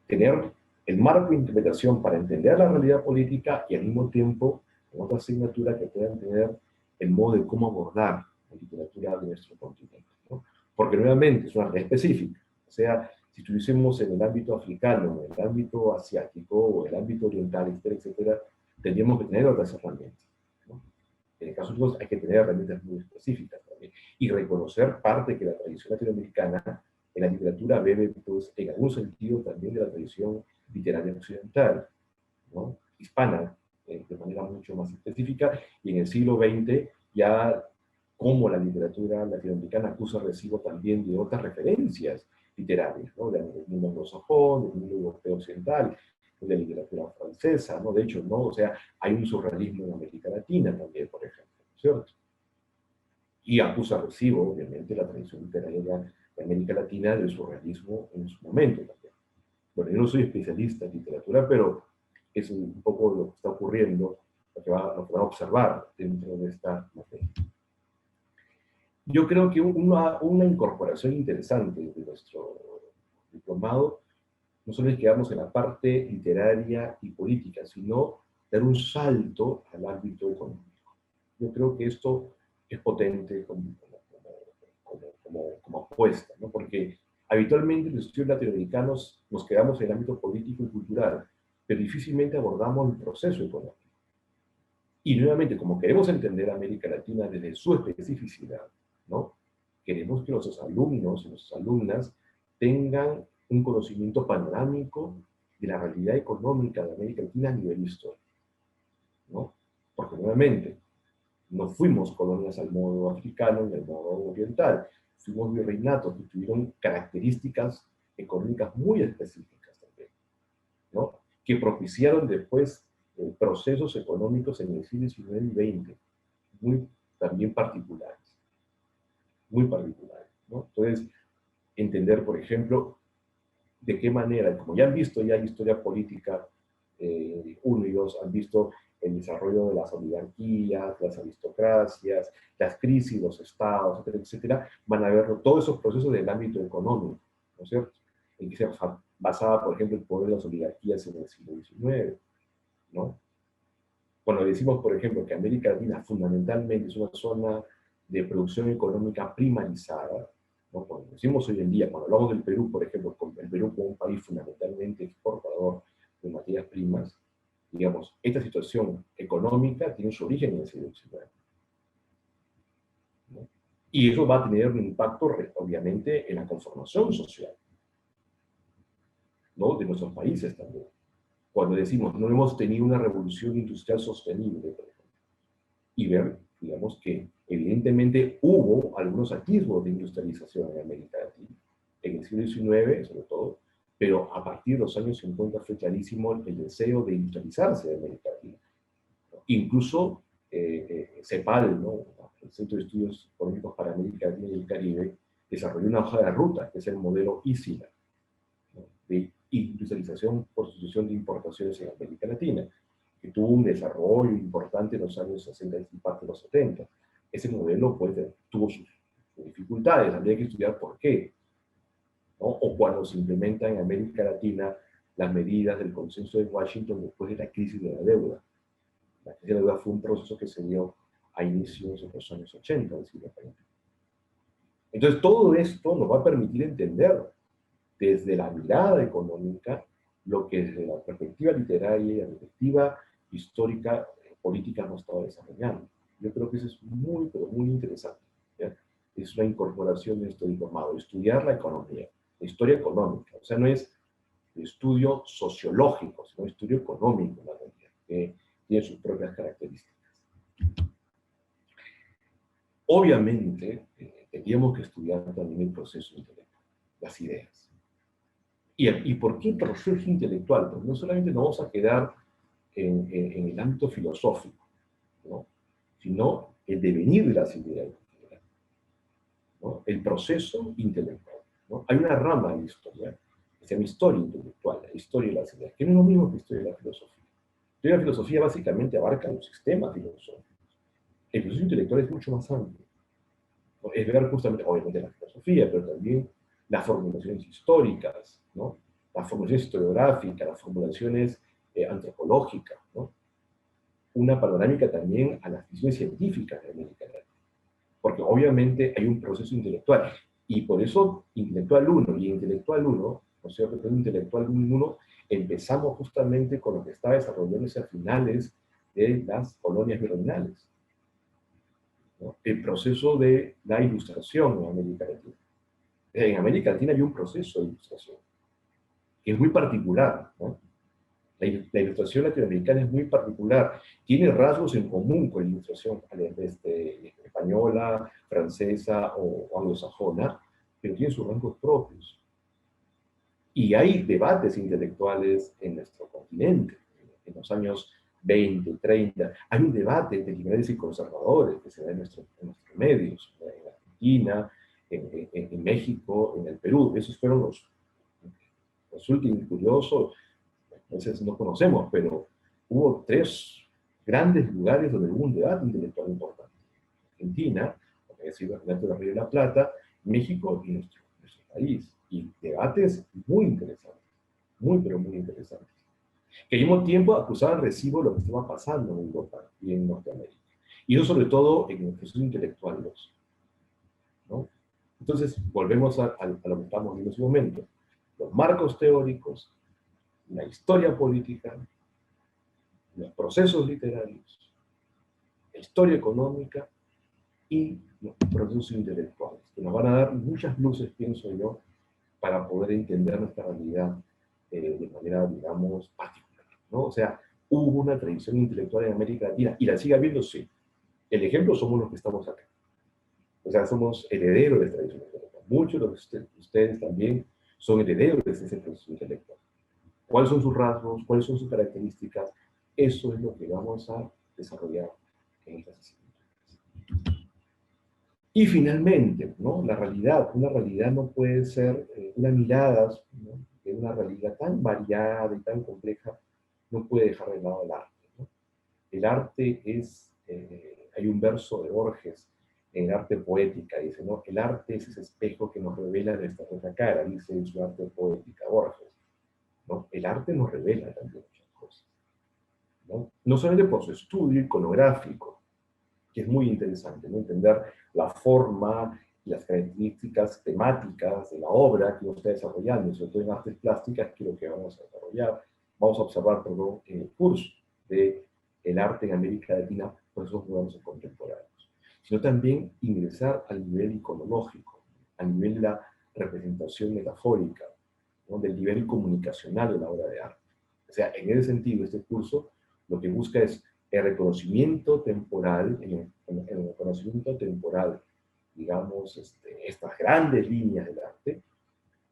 tener el marco de interpretación para entender la realidad política y al mismo tiempo, con otra asignatura que puedan tener el modo de cómo abordar la literatura de nuestro continente, ¿no? Porque nuevamente es una realidad específica, o sea, si estuviésemos en el ámbito africano, en el ámbito asiático o en el ámbito oriental, etcétera, etcétera, tendríamos que tener otras herramientas, ¿no? En el caso de nosotros hay que tener herramientas muy específicas también y reconocer parte que la tradición latinoamericana en la literatura bebe, pues, en algún sentido también de la tradición literaria occidental, ¿no? Hispana, de manera mucho más específica, y en el siglo XX ya como la literatura latinoamericana acusa recibo también de otras referencias literarias, ¿no? Del mundo anglosajón, del mundo europeo occidental, de la literatura francesa, ¿no? De hecho, ¿no? O sea, hay un surrealismo en América Latina también, por ejemplo, ¿cierto? Y acusa recibo, obviamente, la tradición literaria de América Latina del surrealismo en su momento también. Bueno, yo no soy especialista en literatura, pero es un poco lo que está ocurriendo, lo que va a observar dentro de esta materia. Yo creo que una incorporación interesante de nuestro diplomado no solo es quedarnos en la parte literaria y política, sino dar un salto al ámbito económico. Yo creo que esto es potente como apuesta, ¿no? Porque habitualmente los estudios latinoamericanos nos quedamos en el ámbito político y cultural, pero difícilmente abordamos el proceso económico. Y nuevamente, como queremos entender a América Latina desde su especificidad, ¿no? Queremos que nuestros alumnos y nuestras alumnas tengan un conocimiento panorámico de la realidad económica de América Latina a nivel histórico, ¿no? Porque nuevamente, no fuimos colonias al modo africano ni al modo oriental, fuimos virreinatos que tuvieron características económicas muy específicas también, ¿no? Que propiciaron después procesos económicos en el siglo XIX y XX, muy también particulares, ¿no? Entonces, entender, por ejemplo, de qué manera, como ya han visto ya la historia política 1 y 2, han visto el desarrollo de las oligarquías, las aristocracias, las crisis, los estados, etcétera, etcétera, van a ver todos esos procesos del ámbito económico, ¿no es cierto? En que se basaba, por ejemplo, el poder de las oligarquías en el siglo XIX, ¿no? Cuando decimos, por ejemplo, que América Latina fundamentalmente es una zona de producción económica primarizada, ¿no? Cuando decimos hoy en día, cuando hablamos del Perú, por ejemplo, el Perú como un país fundamentalmente exportador de materias primas, digamos, esta situación económica tiene su origen en el siglo XIX, ¿no? Y eso va a tener un impacto, obviamente, en la conformación social, ¿no? De nuestros países también. Cuando decimos, no hemos tenido una revolución industrial sostenible, por ejemplo, y ver, digamos, que evidentemente hubo algunos atisbos de industrialización en América Latina, en el siglo XIX, sobre todo, pero a partir de los años 50 fue clarísimo el deseo de industrializarse de América Latina. Incluso CEPAL, ¿no? El Centro de Estudios Económicos para América Latina y el Caribe, desarrolló una hoja de ruta, que es el modelo ISILA, ¿no? De industrialización por sustitución de importaciones en América Latina, que tuvo un desarrollo importante en los años 60 y parte de los 70. Ese modelo pues, tuvo sus dificultades, habría que estudiar por qué, ¿no? O cuando se implementa en América Latina las medidas del consenso de Washington después de la crisis de la deuda. La crisis de la deuda fue un proceso que se dio a inicios de los años 80 del siglo XX. Entonces, todo esto nos va a permitir entender desde la mirada económica lo que desde la perspectiva literaria y la perspectiva histórica, política hemos estado desarrollando. Yo creo que eso es muy, pero muy interesante, ¿ya? Es una incorporación de este diplomado, estudiar la economía, la historia económica. O sea, no es estudio sociológico, sino estudio económico, la realidad, que tiene sus propias características. Obviamente, tendríamos que estudiar también el proceso intelectual, las ideas. ¿Y por qué proceso intelectual? Porque no solamente nos vamos a quedar en el ámbito filosófico, ¿no? Sino el devenir de las ideas, ¿no? El proceso intelectual, ¿no? Hay una rama en la historia que se llama historia intelectual, la historia de las ideas, que no es lo mismo que historia de la filosofía. La historia de la filosofía básicamente abarca los sistemas filosóficos. El proceso intelectual es mucho más amplio, ¿no? Es ver justamente, obviamente, la filosofía, pero también las formulaciones históricas, ¿no? Las formulaciones historiográficas, las formulaciones antropológicas, ¿no? Una panorámica también a las visiones científicas de América Latina. Porque obviamente hay un proceso intelectual. Y por eso, intelectual 1 y intelectual 1, o sea, que en intelectual 1 empezamos justamente con lo que estaba desarrollándose a finales de las colonias virreinales, ¿no? El proceso de la ilustración en América Latina. En América Latina había un proceso de ilustración que es muy particular, ¿no? La ilustración latinoamericana es muy particular, tiene rasgos en común con la ilustración española, francesa o anglosajona, pero tiene sus rasgos propios. Y hay debates intelectuales en nuestro continente, en los años 20, 30. Hay un debate entre liberales y conservadores que se da en nuestros medios, en Argentina, en México, en el Perú. Esos fueron los últimos curiosos. Entonces no conocemos, pero hubo 3 grandes lugares donde hubo un debate intelectual importante. Argentina, como ha sido Renato de Río de la Plata, México y nuestro país. Y debates muy interesantes, muy, pero muy interesantes. Que al mismo tiempo acusaban recibo lo que estaba pasando en Europa y en Norteamérica. Y eso sobre todo en el proceso intelectual, ¿no? Entonces, volvemos a lo que estamos viendo en ese momento. Los marcos teóricos, la historia política, los procesos literarios, la historia económica y los procesos intelectuales, que nos van a dar muchas luces, pienso yo, para poder entender nuestra realidad de manera, digamos, particular, ¿no? O sea, hubo una tradición intelectual en América Latina, y la sigue habiendo, sí. El ejemplo somos los que estamos acá. O sea, somos herederos de esta tradición intelectual. Muchos de ustedes también son herederos de ese proceso intelectual. ¿Cuáles son sus rasgos? ¿Cuáles son sus características? Eso es lo que vamos a desarrollar en estas asignaturas. Y finalmente, ¿no? La realidad. Una realidad no puede ser una mirada, ¿no? De una realidad tan variada y tan compleja, no puede dejar de lado el arte, ¿no? El arte es, hay un verso de Borges en Arte Poética, dice, ¿no? El arte es ese espejo que nos revela nuestra cara, dice en su Arte Poética Borges, ¿no? El arte nos revela también muchas cosas, ¿no? No solamente por su estudio iconográfico, que es muy interesante, ¿no? Entender la forma y las características temáticas de la obra que uno está desarrollando, sobre todo en artes plásticas, que es lo que vamos a desarrollar, vamos a observar, perdón, en el curso de el arte en América Latina, por esos modelos contemporáneos, sino también ingresar al nivel iconológico, al nivel de la representación metafórica, ¿no? Del nivel comunicacional de la obra de arte. O sea, en ese sentido, este curso lo que busca es el reconocimiento temporal, el reconocimiento temporal, digamos, estas grandes líneas del arte,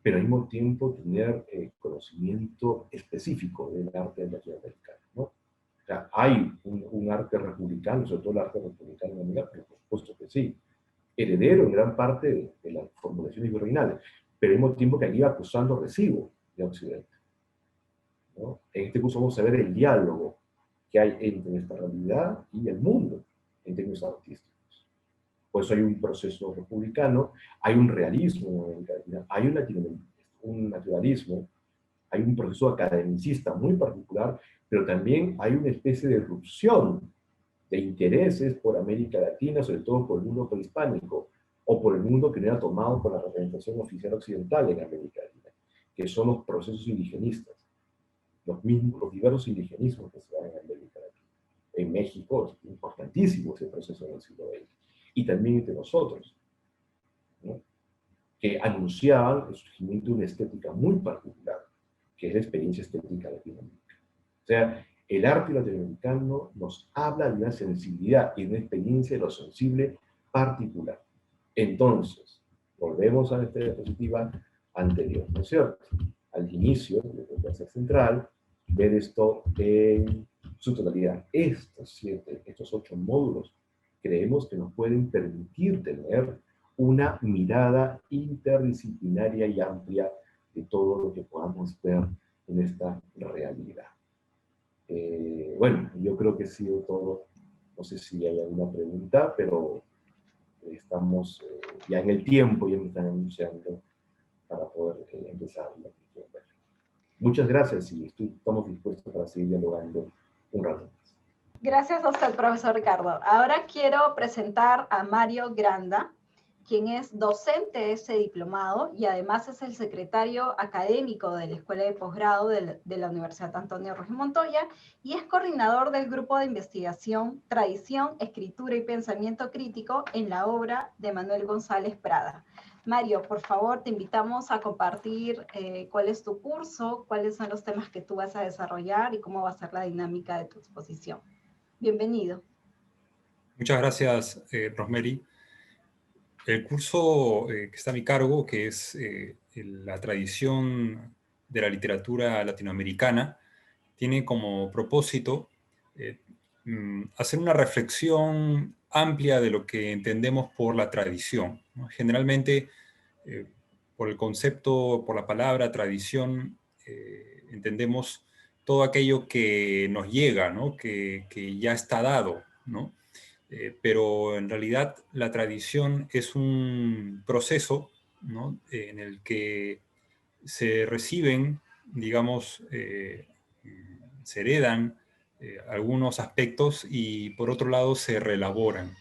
pero al mismo tiempo tener conocimiento específico del arte latinoamericano, ¿no? O sea, hay un arte republicano, sobre todo el arte republicano económica, pero por supuesto que sí. Heredero en gran parte de las formulaciones virreinales, pero al mismo tiempo que aquí iba acusando recibo de Occidente, ¿no? En este curso vamos a ver el diálogo que hay entre nuestra realidad y el mundo en términos artísticos. Por eso hay un proceso republicano, hay un realismo en América Latina, hay un naturalismo, hay un proceso academicista muy particular, pero también hay una especie de erupción de intereses por América Latina, sobre todo por el mundo prehispánico, o por el mundo que no era tomado por la representación oficial occidental en América Latina, que son los procesos indigenistas, los diversos indigenismos que se dan en América Latina. En México es importantísimo ese proceso en el siglo XX, y también entre nosotros, ¿no? Que anunciaban el surgimiento de una estética muy particular, que es la experiencia estética latinoamericana. O sea, el arte latinoamericano nos habla de una sensibilidad y de una experiencia de lo sensible particular. Entonces, volvemos a nuestra diapositiva anterior, ¿no es cierto? Al inicio, de la clase central, ver esto en su totalidad. Estos 8 módulos, creemos que nos pueden permitir tener una mirada interdisciplinaria y amplia de todo lo que podamos ver en esta realidad. Bueno, yo creo que ha sido todo. No sé si hay alguna pregunta, pero estamos ya en el tiempo, ya me están anunciando para poder empezar la cuestión. Muchas gracias y estamos dispuestos para seguir dialogando un rato más. Gracias a usted, profesor Ricardo. Ahora quiero presentar a Mario Granda, quien es docente de ese diplomado y además es el secretario académico de la Escuela de Posgrado de la Universidad Antonio Ruiz Montoya y es coordinador del grupo de investigación Tradición, Escritura y Pensamiento Crítico en la obra de Manuel González Prada. Mario, por favor, te invitamos a compartir cuál es tu curso, cuáles son los temas que tú vas a desarrollar y cómo va a ser la dinámica de tu exposición. Bienvenido. Muchas gracias, Rosemary. El curso que está a mi cargo, que es la tradición de la literatura latinoamericana, tiene como propósito hacer una reflexión amplia de lo que entendemos por la tradición, ¿no? Generalmente, por el concepto, por la palabra tradición, entendemos todo aquello que nos llega, ¿no? que ya está dado, ¿no? Pero en realidad la tradición es un proceso, ¿no? En el que se reciben, digamos, se heredan algunos aspectos y por otro lado se reelaboran.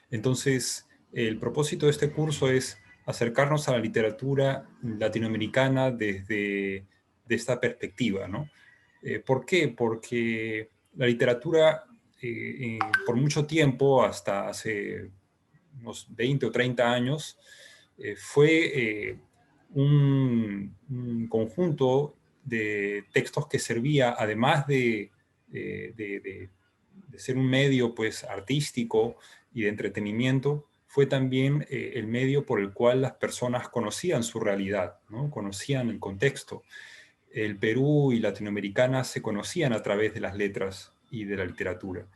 Entonces, el propósito de este curso es acercarnos a la literatura latinoamericana desde de esta perspectiva, ¿no? ¿Por qué? Porque la literatura por mucho tiempo, hasta hace unos 20 o 30 años, fue un conjunto de textos que servía, además de ser un medio pues, artístico y de entretenimiento, fue también el medio por el cual las personas conocían su realidad, ¿no? Conocían el contexto. El Perú y Latinoamericana se conocían a través de las letras y de la literatura.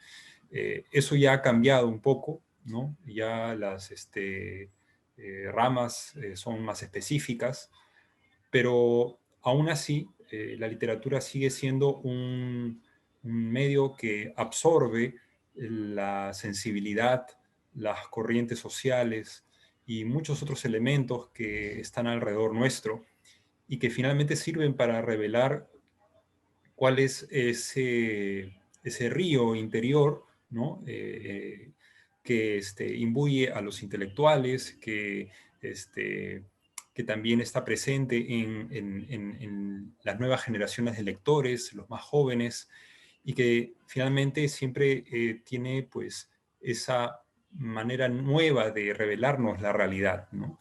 Eso ya ha cambiado un poco, ¿no? Ya las ramas son más específicas, pero aún así la literatura sigue siendo un medio que absorbe la sensibilidad, las corrientes sociales y muchos otros elementos que están alrededor nuestro y que finalmente sirven para revelar cuál es ese río interior, ¿no? Que imbuye a los intelectuales, que también está presente en las nuevas generaciones de lectores, los más jóvenes, y que finalmente siempre tiene pues esa manera nueva de revelarnos la realidad, ¿no?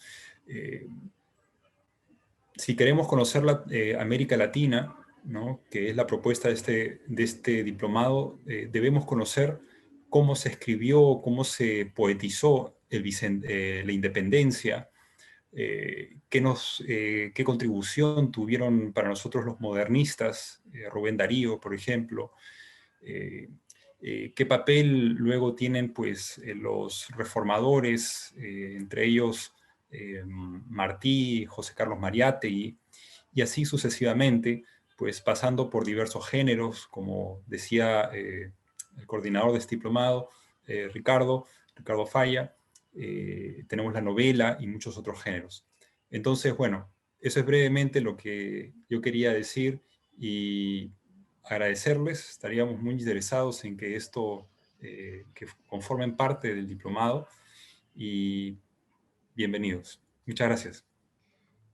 Si queremos conocer la América Latina, ¿no? Que es la propuesta de este diplomado, debemos conocer cómo se escribió, cómo se poetizó la independencia, qué contribución tuvieron para nosotros los modernistas, Rubén Darío, por ejemplo, qué papel luego tienen pues, los reformadores, entre ellos Martí, José Carlos Mariátegui, y así sucesivamente, pues pasando por diversos géneros, como decía el coordinador de este diplomado, Ricardo Falla, tenemos la novela y muchos otros géneros. Entonces, bueno, eso es brevemente lo que yo quería decir y agradecerles. Estaríamos muy interesados en que esto, que conformen parte del diplomado y bienvenidos. Muchas gracias.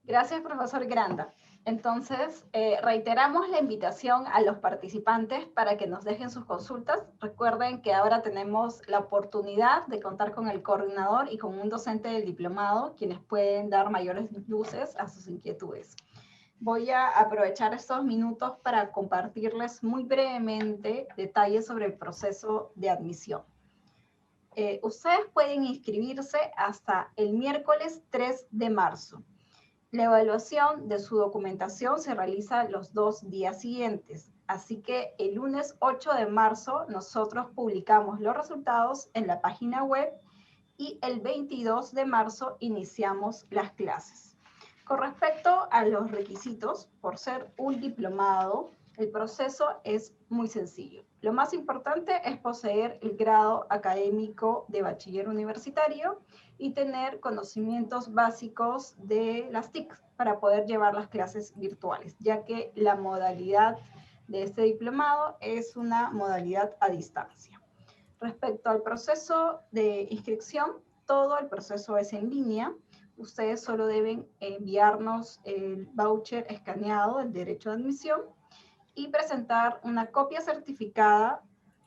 Gracias, profesor Granda. Entonces, reiteramos la invitación a los participantes para que nos dejen sus consultas. Recuerden que ahora tenemos la oportunidad de contar con el coordinador y con un docente del diplomado, quienes pueden dar mayores luces a sus inquietudes. Voy a aprovechar estos minutos para compartirles muy brevemente detalles sobre el proceso de admisión. Ustedes pueden inscribirse hasta el miércoles 3 de marzo. La evaluación de su documentación se realiza los 2 días siguientes, así que el lunes 8 de marzo nosotros publicamos los resultados en la página web y el 22 de marzo iniciamos las clases. Con respecto a los requisitos, por ser un diplomado, el proceso es muy sencillo. Lo más importante es poseer el grado académico de bachiller universitario y tener conocimientos básicos de las TIC para poder llevar las clases virtuales, ya que la modalidad de este diplomado es una modalidad a distancia. Respecto al proceso de inscripción, todo el proceso es en línea. Ustedes solo deben enviarnos el voucher escaneado del derecho de admisión y presentar una copia certificada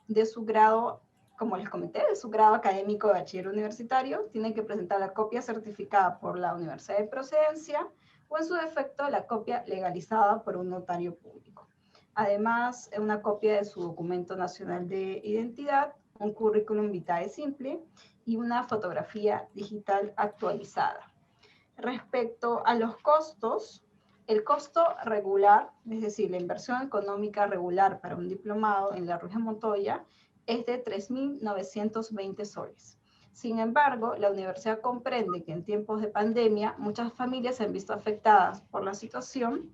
de su grado, como les comenté, de su grado académico de bachiller universitario. Tienen que presentar la copia certificada por la Universidad de Procedencia o en su defecto la copia legalizada por un notario público. Además, una copia de su documento nacional de identidad, un currículum vitae simple y una fotografía digital actualizada. Respecto a los costos, el costo regular, es decir, la inversión económica regular para un diplomado en la Ruiz de Montoya es de 3.920 soles. Sin embargo, la universidad comprende que en tiempos de pandemia muchas familias se han visto afectadas por la situación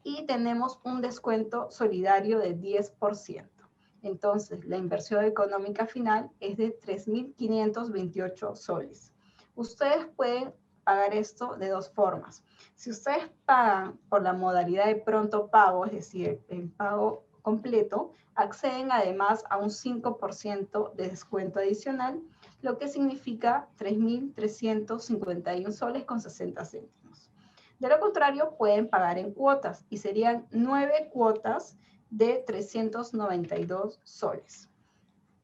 y tenemos un descuento solidario de 10%. Entonces, la inversión económica final es de 3.528 soles. Ustedes pueden pagar esto de dos formas. Si ustedes pagan por la modalidad de pronto pago, es decir, el pago completo, acceden además a un 5% de descuento adicional, lo que significa 3.351 soles con 60 céntimos. De lo contrario, pueden pagar en cuotas y serían 9 cuotas de 392 soles.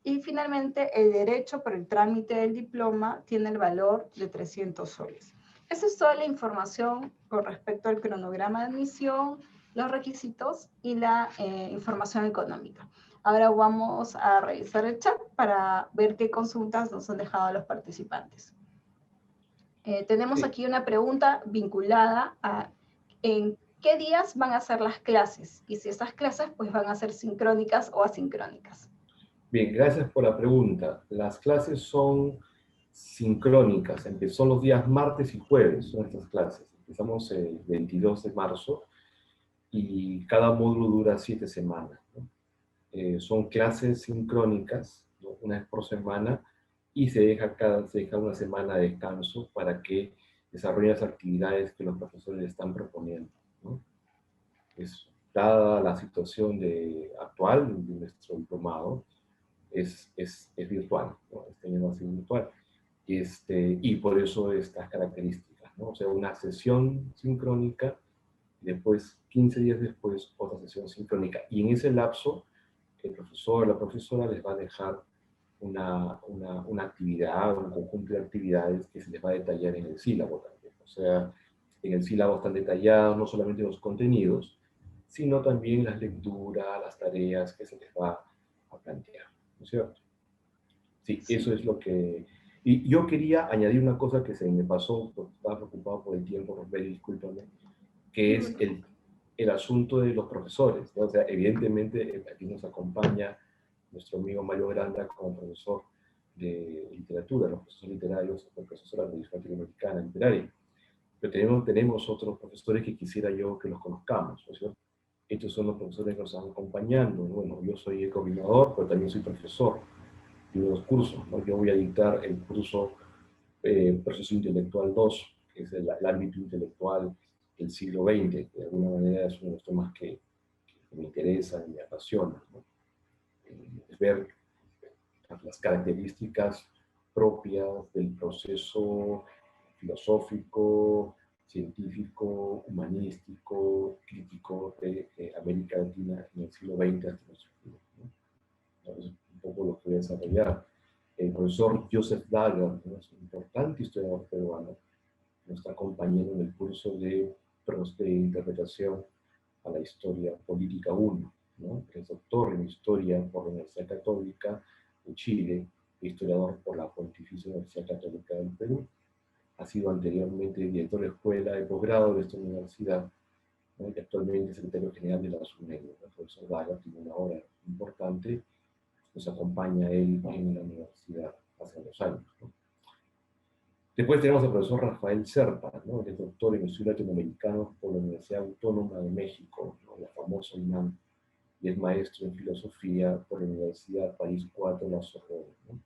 Y finalmente, el derecho por el trámite del diploma tiene el valor de 300 soles. Esa es toda la información con respecto al cronograma de admisión, los requisitos y la información económica. Ahora vamos a revisar el chat para ver qué consultas nos han dejado los participantes. Tenemos aquí una pregunta vinculada a en qué días van a ser las clases y si esas clases pues van a ser sincrónicas o asincrónicas. Bien, gracias por la pregunta. Las clases son sincrónicas, son los días martes y jueves, son estas clases. Empezamos el 22 de marzo y cada módulo dura 7 semanas, ¿no? Son clases sincrónicas, ¿no? Una vez por semana, y se deja una semana de descanso para que desarrollen las actividades que los profesores están proponiendo, ¿no? Dada la situación actual de nuestro diplomado, es virtual, ¿no? Este año va a ser virtual. Y por eso estas características, ¿no? O sea, una sesión sincrónica, después, 15 días después, otra sesión sincrónica. Y en ese lapso, el profesor o la profesora les va a dejar una actividad, un conjunto de actividades que se les va a detallar en el sílabo también. O sea, en el sílabo están detallados no solamente los contenidos, sino también las lecturas, las tareas que se les va a plantear, ¿no es cierto? Sí, Sí. eso es lo que... Y yo quería añadir una cosa que se me pasó, porque estaba preocupado por el tiempo, Rosbel, discúlpame, que es el asunto de los profesores, ¿no? O sea, evidentemente aquí nos acompaña nuestro amigo Mario Granda como profesor de literatura, los profesores literarios, el profesor de Administración Latinoamericana Literaria. Pero tenemos otros profesores que quisiera yo que los conozcamos, ¿no es cierto? Estos son los profesores que nos están acompañando. Bueno, yo soy el coordinador, pero también soy profesor de los cursos, ¿no? Yo voy a dictar el curso Proceso Intelectual 2, que es el ámbito intelectual del siglo XX, que de alguna manera es uno de los temas que me interesan y me apasionan, ¿no? Es ver las características propias del proceso filosófico, científico, humanístico, crítico de América Latina en el siglo XX hasta nuestro tiempo, ¿no? Entonces, un poco lo que voy a desarrollar. El profesor Joseph Dagger, ¿no? Es un importante historiador peruano, nos está acompañando en el curso de interpretación a la historia política 1, ¿no? Es doctor en historia por la Universidad Católica de Chile, historiador por la Pontificia Universidad Católica del Perú. Ha sido anteriormente director de escuela de posgrado de esta universidad, ¿no? Y actualmente secretario general de la SUNED. El profesor Dagger tiene una obra importante, nos acompaña él en la universidad hace 2 años, ¿no? Después tenemos al profesor Rafael Serpa, ¿no? Él es doctor en estudios latinoamericanos por la Universidad Autónoma de México, ¿no? La famosa UNAM, y es maestro en filosofía por la Universidad París 4 La Sorbonne, ¿no?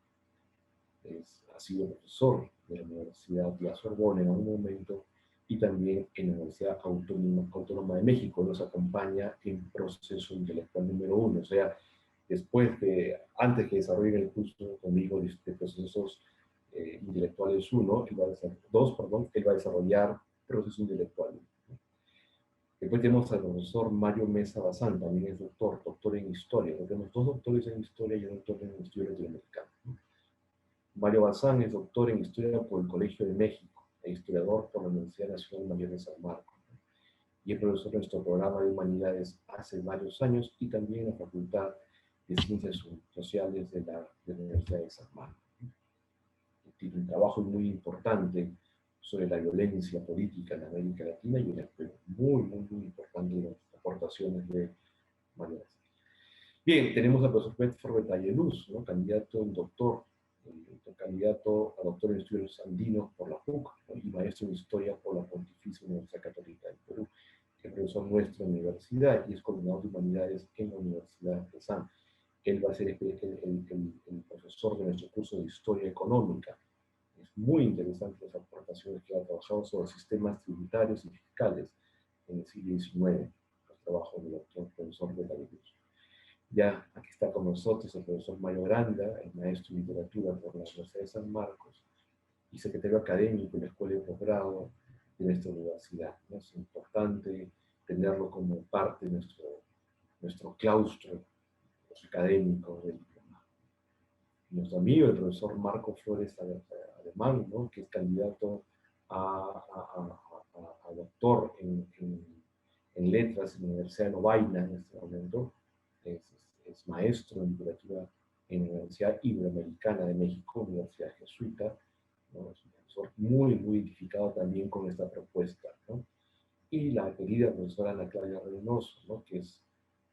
Ha sido profesor de la Universidad La Sorbonne en algún momento y también en la Universidad Autónoma de México. Nos acompaña en proceso intelectual número 1, o sea, antes que desarrollen el curso conmigo de procesos intelectuales 1, él va a desarrollar proceso intelectual 1. Después tenemos al profesor Mario Mesa Bazán, también es doctor en historia. Tenemos 2 doctores en historia y un doctor en estudio latinoamericano, ¿no? Mario Bazán es doctor en historia por el Colegio de México e historiador por la Universidad Nacional Mayor de San Marcos, ¿no? Y es profesor de nuestro programa de humanidades hace varios años y también en la Facultad de Ciencias Sociales de la Universidad de San Marcos. Tiene un trabajo muy importante sobre la violencia política en América Latina y una muy importante en las aportaciones de Manuel. Bien, tenemos al profesor Bedford Betayeluz, ¿no? Candidato a doctor en estudios andinos por la PUC, ¿no? Y maestro en historia por la Pontificia Universidad Católica del Perú. Es profesor nuestro en la universidad y es coordinador de humanidades en la Universidad de San. Él va a ser el profesor de nuestro curso de historia económica. Es muy interesante las aportaciones que ha trabajado sobre sistemas tributarios y fiscales en el siglo XIX, los trabajos del doctor profesor de la Luz. Ya aquí está con nosotros el profesor Mario Granda, el maestro de literatura por la Universidad de San Marcos y secretario académico en la Escuela de Posgrado de nuestra universidad, ¿no? Es importante tenerlo como parte de nuestro claustro académico del diplomado. Nuestro amigo, el profesor Marco Flores Alemán, ¿no? Que es candidato a doctor en letras en la Universidad de Lovaina en este momento. Es maestro en literatura en la Universidad Iberoamericana de México, Universidad Jesuita, ¿no? Es un profesor muy identificado también con esta propuesta, ¿no? Y la querida profesora Ana Claudia Reynoso, ¿no? Que es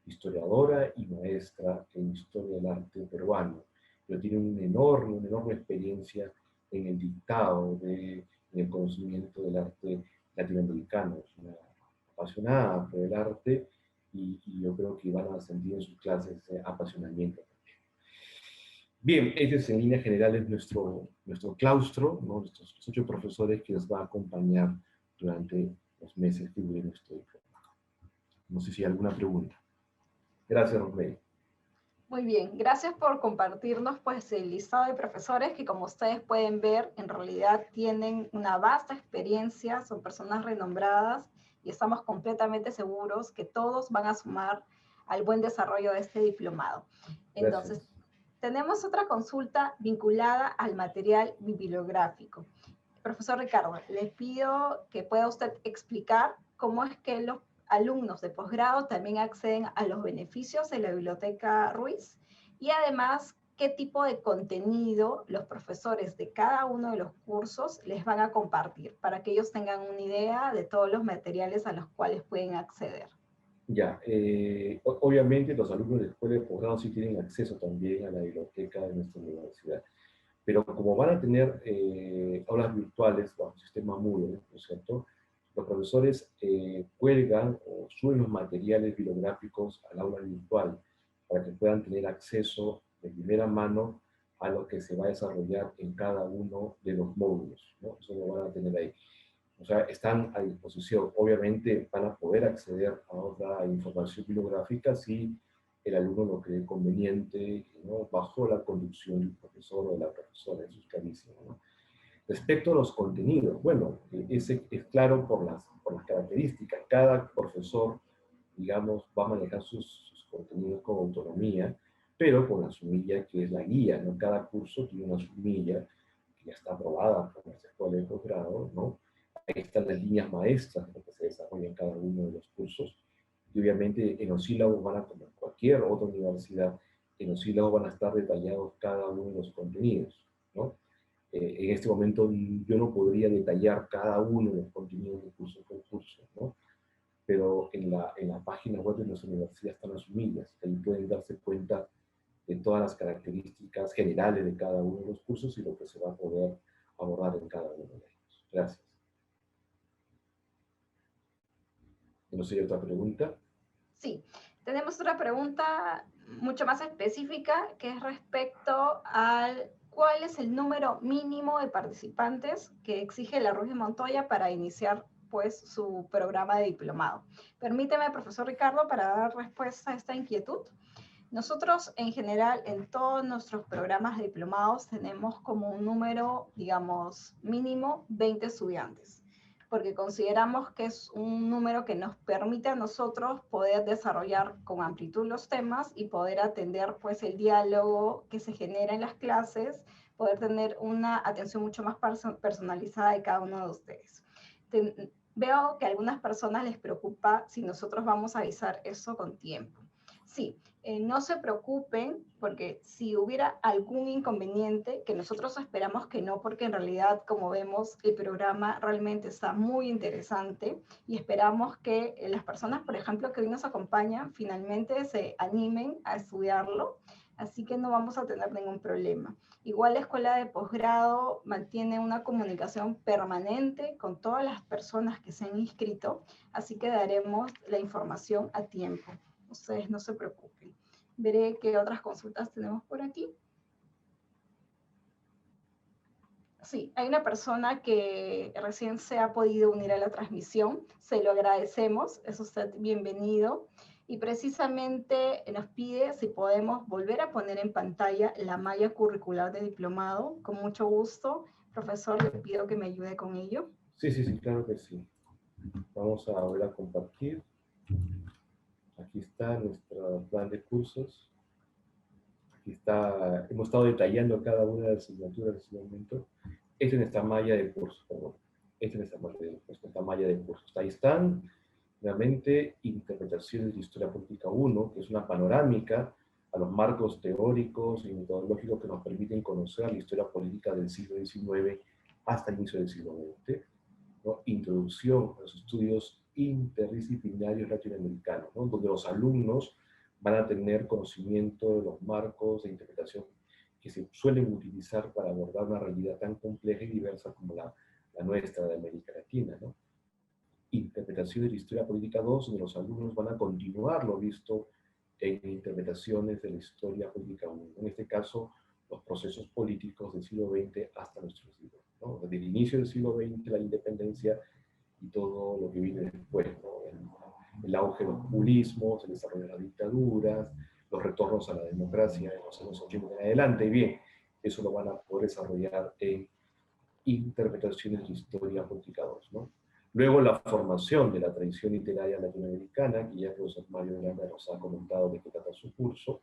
historiadora y maestra en historia del arte peruano, pero tiene una enorme experiencia en el dictado, en el conocimiento del arte latinoamericano. Es una apasionada por el arte y yo creo que van a sentir en sus clases ese apasionamiento también. Bien, ese es en líneas generales nuestro claustro, ¿no? Nuestros 8 profesores que nos van a acompañar durante los meses que dure nuestro diplomado. No sé si hay alguna pregunta. Gracias, Rosemary. Muy bien, gracias por compartirnos pues el listado de profesores que, como ustedes pueden ver, en realidad tienen una vasta experiencia, son personas renombradas y estamos completamente seguros que todos van a sumar al buen desarrollo de este diplomado. Entonces, tenemos otra consulta vinculada al material bibliográfico. Profesor Ricardo, le pido que pueda usted explicar cómo es que los alumnos de posgrado también acceden a los beneficios de la Biblioteca Ruiz y además qué tipo de contenido los profesores de cada uno de los cursos les van a compartir para que ellos tengan una idea de todos los materiales a los cuales pueden acceder. Ya, obviamente los alumnos de escuela de posgrado sí tienen acceso también a la biblioteca de nuestra universidad, pero como van a tener aulas virtuales bajo el sistema Moodle, ¿no es cierto? Los profesores cuelgan o suben los materiales bibliográficos al aula virtual para que puedan tener acceso de primera mano a lo que se va a desarrollar en cada uno de los módulos, ¿no? Eso lo van a tener ahí. O sea, están a disposición. Obviamente van a poder acceder a otra información bibliográfica si el alumno lo cree conveniente, ¿no? Bajo la conducción del profesor o de la profesora, eso es clarísimo, ¿no? Respecto a los contenidos, bueno, ese es claro por las características. Cada profesor, digamos, va a manejar sus contenidos con autonomía, pero con la sumilla que es la guía, ¿no? Cada curso tiene una sumilla que ya está aprobada por nuestra escuela de posgrado, ¿no? Ahí están las líneas maestras de lo que se desarrolla en cada uno de los cursos. Y obviamente en los sílabos van a, como en cualquier otra universidad, en los sílabos van a estar detallados cada uno de los contenidos, ¿no? En este momento yo no podría detallar cada uno de los contenidos de curso por curso, ¿no? Pero en la página web de nuestra universidad están las humillas, ahí pueden darse cuenta de todas las características generales de cada uno de los cursos y lo que se va a poder abordar en cada uno de ellos. Gracias. ¿No sé, otra pregunta? Sí, tenemos otra pregunta mucho más específica que es respecto al cuál es el número mínimo de participantes que exige la Ruiz de Montoya para iniciar pues su programa de diplomado. Permíteme, profesor Ricardo, para dar respuesta a esta inquietud. Nosotros en general en todos nuestros programas de diplomados tenemos como un número, digamos, mínimo 20 estudiantes, porque consideramos que es un número que nos permite a nosotros poder desarrollar con amplitud los temas y poder atender pues el diálogo que se genera en las clases, poder tener una atención mucho más personalizada de cada uno de ustedes. Veo que a algunas personas les preocupa si nosotros vamos a avisar eso con tiempo. Sí, no se preocupen, porque si hubiera algún inconveniente, que nosotros esperamos que no, porque en realidad, como vemos, el programa realmente está muy interesante y esperamos que las personas, por ejemplo, que hoy nos acompañan, finalmente se animen a estudiarlo, así que no vamos a tener ningún problema. Igual la escuela de posgrado mantiene una comunicación permanente con todas las personas que se han inscrito, así que daremos la información a tiempo. Ustedes no se preocupen. Veré qué otras consultas tenemos por aquí. Sí, hay una persona que recién se ha podido unir a la transmisión. Se lo agradecemos, es usted bienvenido. Y precisamente nos pide si podemos volver a poner en pantalla la malla curricular de diplomado. Con mucho gusto, profesor, le pido que me ayude con ello. Sí, sí, sí, claro que sí. Vamos a volver a compartir. Aquí está nuestro plan de cursos. Aquí está, hemos estado detallando cada una de las asignaturas en este momento. Esta es nuestra malla de cursos, perdón. Esta es nuestra malla de cursos. Ahí están, realmente, interpretaciones de historia política 1, que es una panorámica a los marcos teóricos y metodológicos que nos permiten conocer la historia política del siglo XIX hasta el inicio del siglo XX. ¿No? Introducción a los estudios interdisciplinarios latinoamericanos, ¿no? Donde los alumnos van a tener conocimiento de los marcos de interpretación que se suelen utilizar para abordar una realidad tan compleja y diversa como la nuestra de América Latina, ¿no? Interpretación de la historia política 2, donde los alumnos van a continuar lo visto en interpretaciones de la historia política 1. En este caso, los procesos políticos del siglo XX hasta nuestro siglo, ¿no? Desde el inicio del siglo XX, la independencia y todo lo que viene después, ¿no? El auge de los populismos, el desarrollo de las dictaduras, los retornos a la democracia en los años 80 en adelante, y bien, eso lo van a poder desarrollar en interpretaciones de historia política 2, ¿no? Luego la formación de la tradición literaria latinoamericana, que ya el profesor Mario Granda nos ha comentado de qué trata su curso,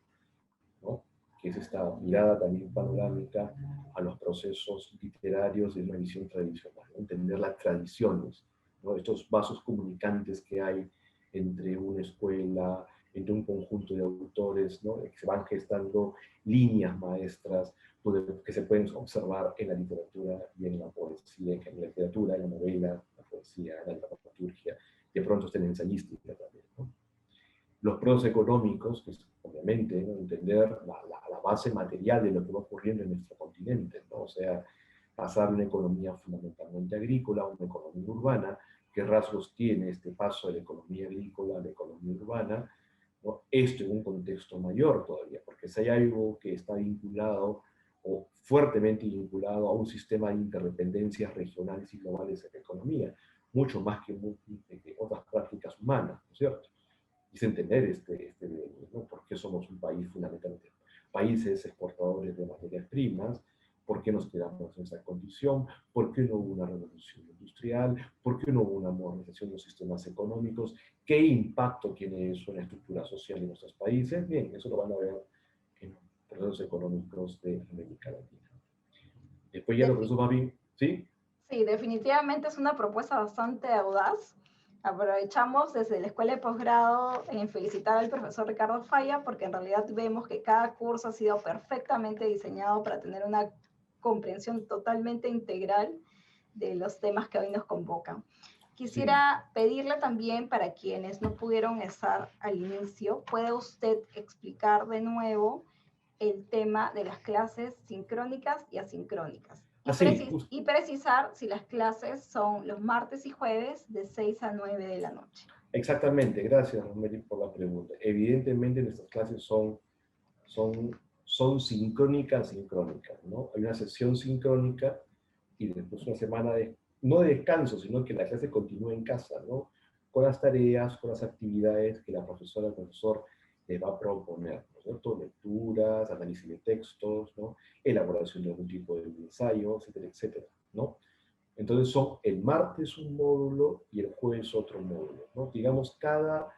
¿no? Que es esta mirada también panorámica a los procesos literarios de una visión tradicional, ¿no? Entender las tradiciones, ¿no? Estos vasos comunicantes que hay entre una escuela, entre un conjunto de autores, ¿no? Que se van gestando líneas maestras que se pueden observar en la literatura y en la poesía, en la literatura, en la novela, la poesía, en la dramaturgia, de pronto está en la ensayística también, ¿no? los procesos económicos, que es obviamente, ¿no?, entender la base material de lo que va ocurriendo en nuestro continente, ¿no? O sea, pasar de una economía fundamentalmente agrícola a una economía urbana, qué rasgos tiene este paso de la economía agrícola a la economía urbana, ¿no? Esto en un contexto mayor todavía, porque si hay algo que está vinculado o fuertemente vinculado a un sistema de interdependencias regionales y globales en la economía, mucho más que otras prácticas humanas, ¿no es cierto? Es entender ¿no?, por qué somos un país fundamentalmente, países exportadores de materias primas, por qué nos quedamos en esa condición, por qué no hubo una revolución industrial, por qué no hubo una modernización de los sistemas económicos, qué impacto tiene eso en la estructura social de nuestros países. Bien, eso lo van a ver en los procesos económicos de América Latina. Después ya los procesos más bien, ¿sí? Sí, definitivamente es una propuesta bastante audaz. Aprovechamos desde la Escuela de Posgrado en felicitar al profesor Ricardo Falla, porque en realidad vemos que cada curso ha sido perfectamente diseñado para tener una comprensión totalmente integral de los temas que hoy nos convocan. Quisiera pedirle también, para quienes no pudieron estar al inicio, ¿puede usted explicar de nuevo el tema de las clases sincrónicas y asincrónicas? Y precisar si las clases son los martes y jueves de 6 a 9 de la noche. Exactamente, gracias Rosemary por la pregunta. Evidentemente nuestras clases son sincrónicas, ¿no? Hay una sesión sincrónica y después una semana no de descanso, sino que la clase continúa en casa, ¿no? Con las tareas, con las actividades que la profesora o el profesor les va a proponer, ¿no es cierto? Lecturas, análisis de textos, ¿no? Elaboración de algún tipo de ensayo, etcétera, etcétera, ¿no? Entonces son el martes un módulo y el jueves otro módulo, ¿no? Digamos, cada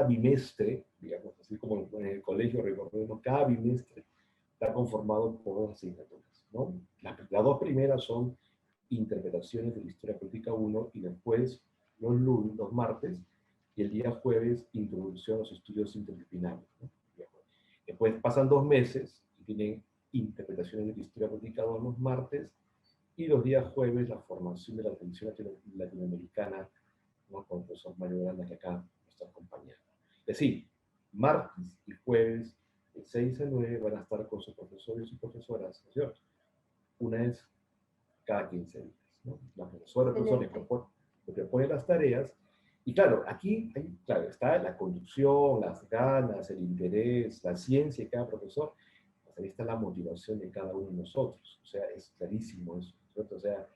bimestre, digamos, así como en el colegio, recordemos, cada bimestre está conformado por dos asignaturas, ¿no? Las dos primeras son interpretaciones de la historia política 1 y después los martes y el día jueves introducción a los estudios interdisciplinarios, ¿no? Después pasan 2 meses y tienen interpretaciones de la historia política 2 los martes y los días jueves la formación de la atención latinoamericana, ¿no?, con el profesor Mario Granda, que acá nos está acompañando. Es decir, martes y jueves de 6 a 9 van a estar con sus profesores y profesoras, ¿no es cierto? Una vez cada 15 días, ¿no? La profesora, el profesor le propone las tareas, y claro, aquí claro, está la conducción, las ganas, el interés, la ciencia de cada profesor, pues ahí está la motivación de cada uno de nosotros, o sea, es clarísimo eso, ¿cierto? O sea,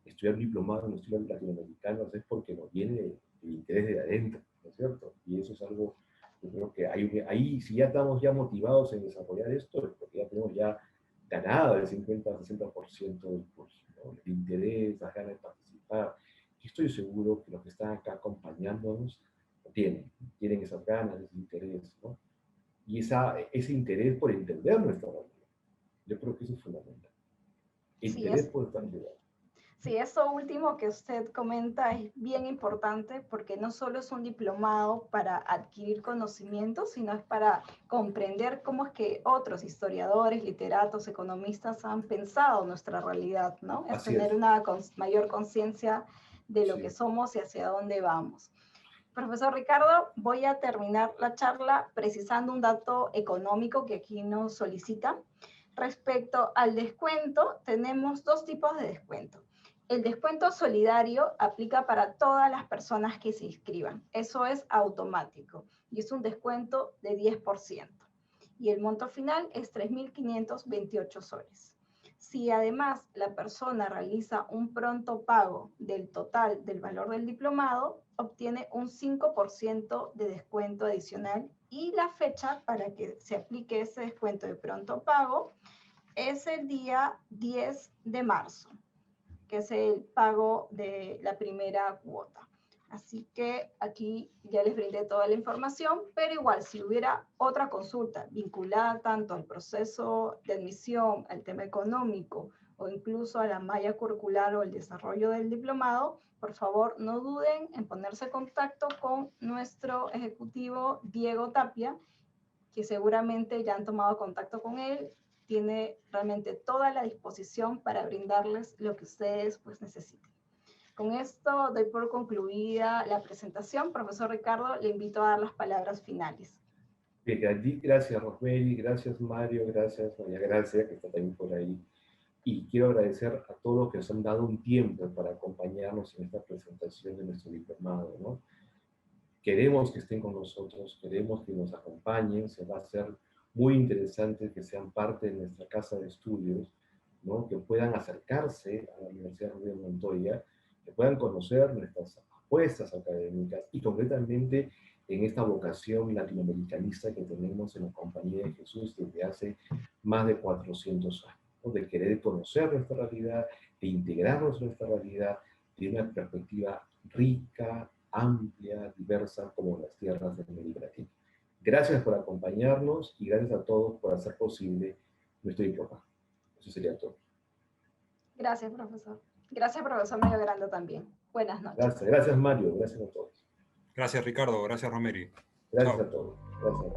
estudiar un diplomado en estudios latinoamericanos es porque nos viene el interés de adentro, ¿no es cierto? Y eso es algo, yo creo que ahí si ya estamos ya motivados en desarrollar esto, es porque ya tenemos ya ganado el 50-60% del curso, ¿no? El interés, las ganas de participar. Y estoy seguro que los que están acá acompañándonos tienen esas ganas, ese interés, ¿no? Y ese interés por entender nuestra realidad. Yo creo que eso es fundamental. Interés por nuestra realidad. Sí, eso último que usted comenta es bien importante porque no solo es un diplomado para adquirir conocimientos, sino es para comprender cómo es que otros historiadores, literatos, economistas han pensado nuestra realidad, ¿no? Es tener una mayor conciencia de lo que somos y hacia dónde vamos. Profesor Ricardo, voy a terminar la charla precisando un dato económico que aquí nos solicitan. Respecto al descuento, tenemos 2 tipos de descuento. El descuento solidario aplica para todas las personas que se inscriban. Eso es automático y es un descuento de 10%. Y el monto final es 3.528 soles. Si además la persona realiza un pronto pago del total del valor del diplomado, obtiene un 5% de descuento adicional y la fecha para que se aplique ese descuento de pronto pago es el día 10 de marzo, que es el pago de la primera cuota. Así que aquí ya les brindé toda la información, pero igual si hubiera otra consulta vinculada tanto al proceso de admisión, al tema económico o incluso a la malla curricular o el desarrollo del diplomado, por favor no duden en ponerse en contacto con nuestro ejecutivo Diego Tapia, que seguramente ya han tomado contacto con él. Tiene realmente toda la disposición para brindarles lo que ustedes pues necesiten. Con esto doy por concluida la presentación. Profesor Ricardo, le invito a dar las palabras finales. Bien, gracias Rosemary, gracias Mario, gracias María Gracia, que está también por ahí. Y quiero agradecer a todos los que nos han dado un tiempo para acompañarnos en esta presentación de nuestro diplomado, ¿no? Queremos que estén con nosotros, queremos que nos acompañen, se va a hacer muy interesante que sean parte de nuestra casa de estudios, ¿no? Que puedan acercarse a la Universidad Ruiz de Montoya, que puedan conocer nuestras apuestas académicas y concretamente en esta vocación latinoamericanista que tenemos en la Compañía de Jesús desde hace más de 400 años, ¿no? De querer conocer nuestra realidad, de integrarnos en nuestra realidad, de una perspectiva rica, amplia, diversa, como las tierras de América Latina. Gracias por acompañarnos y gracias a todos por hacer posible nuestro diploma. Eso sería todo. Gracias, profesor. Gracias, profesor Mario Granda también. Buenas noches. Gracias Mario, gracias a todos. Gracias Ricardo, gracias Rosemary. Gracias Chao. a todos. Gracias a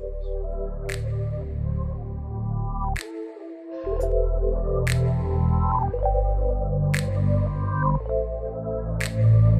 todos.